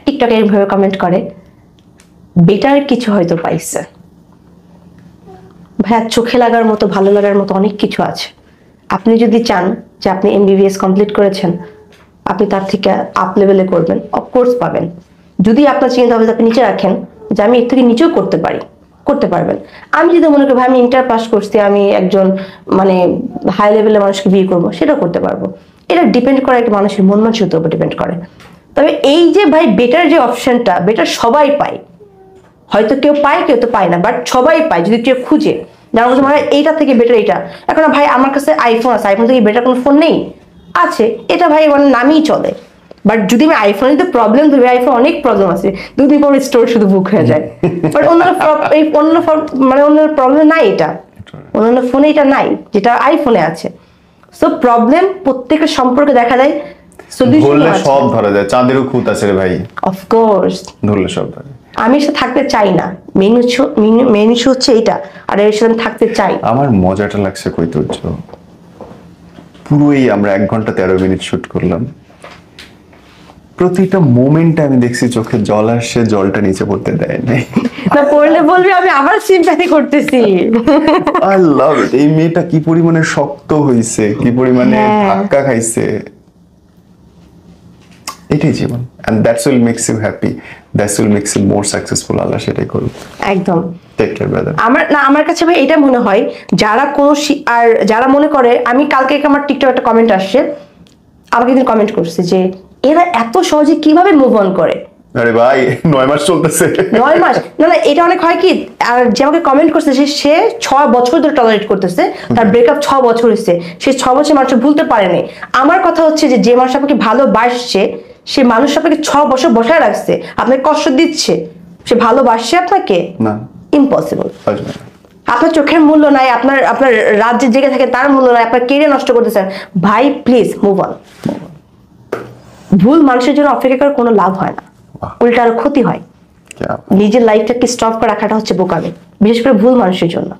টিকটকে এইভাবে কমেন্ট করে বেটার কিছু হয়তো পাইছে। ভাইয়া চোখে লাগার মতো ভালো লাগার মতো অনেক কিছু আছে। আপনি যদি চান যে আপনি MBBS কমপ্লিট করেছেন, আপনি তার থেকে আপ লেভেলে করবেন, অফকোর্স পাবেন। যদি আপনার চিন্তা ভাবনা আপনি নিচে রাখেন যে আমি এর থেকে নিচেও করতে পারি, করতে পারবেন। আমি যদি মনে করি ভাই আমি ইন্টার পাস করছি, আমি একজন হাই লেভেলের মানুষকে বিয়ে করবো, সেটাও করতে পারবো। এটা ডিপেন্ড করে একটা মানুষের মন মানসিকতার উপর ডিপেন্ড করে। তবে এই যে ভাই বেটার যে অপশনটা, বেটার সবাই পায়, হয়তো কেউ পায় কেউ তো পায় না, বাট সবাই পায় যদি কেউ খুঁজে। যারা বলছে মানে এইটা থেকে বেটার এইটা। এখন ভাই আমার কাছে আইফোন আছে, আইফোন থেকে বেটার কোনো ফোন নেই আছে, এটা ভাই নামই চলে। বাট যদি আমি আইফোনে যদি প্রবলেম ধরি, আইফোন অনেক প্রবলেম আছে, 2 দিন পর স্টোর শুধু বুক হয়ে যায়। বাট অন্য প্রবলেম নাই, এটা অন্যান্য ফোনে এটা নাই যেটা আইফোনে আছে। সো প্রবলেম প্রত্যেকের সম্পর্কে দেখা যায়, ধরলে সব ধরা যায়, চাঁদেরও খুঁত আছে রে ভাই। অফকোর্স ধরলে সব ধরে। আমি সাথে থাকতে চাই না, মেন ইস্যু হচ্ছে এইটা, আর এর সাথে থাকতে চাই। আমার মজাটা লাগছে কৈতুর্য, পুরোই আমরা 1 ঘন্টা 13 মিনিট শুট করলাম, প্রতিটা মোমেন্টে আমি দেখছি চোখে জল আসছে, জলটা নিচে পড়তে দেয় নাই। না পড়লে বলবি আমি আবার সিম্প্যাথি করতেছি। আই লাভ ইট। এই মেয়েটা কি পরিমাণে শক্ত হইছে, কি পরিমাণে ধাক্কা খাইছে, এটাই জীবন। and that's will makes you happy, that will makes you more successful। আল্লাহ সেটাই করুক। একদম। Take care brother. আমার কাছে ভাই এটা মনে হয়, যারা আর যারা মনে করে, আমি কালকে আমার টিকটক একটা কমেন্ট আসছে, আমাকে একদিন কমেন্ট করছে যে এরা এত সহজে কিভাবে মুভ অন করে। আরে ভাই 9 মাস চলতেছে। 9 মাস না, এটা অনেক হয় কি, আর যে আমাকে কমেন্ট করছে সে 6 বছর ধরে টলারেট করতেছে, তার ব্রেকআপ 6 বছর হয়েছে, সে 6 বছর মানুষ ভুলতে পারেনি। আমার কথা হচ্ছে যে মানুষ আপনাকে ভালোবাসছে, সে মানুষ আপনাকে 6 বছর বসায় রাখছে, আপনাকে কষ্ট দিচ্ছে, সে ভালোবাসছে আপনাকে না, ইম্পসিবল। আসবে না। আপনার চোখের মূল্য নাই, আপনার রাজ্যে জেগে থাকে তার মূল্য নাই, আপনার কেরিয়ার নষ্ট করতেছেন। ভাই প্লিজ মুভ অন। ভুল মানুষের জন্য অপেক্ষা করার কোনো লাভ হয় না, উল্টা আরো ক্ষতি হয়। নিজের লাইফটাকে স্টপ করে রাখাটা হচ্ছে বোকামি, বিশেষ করে ভুল মানুষের জন্য।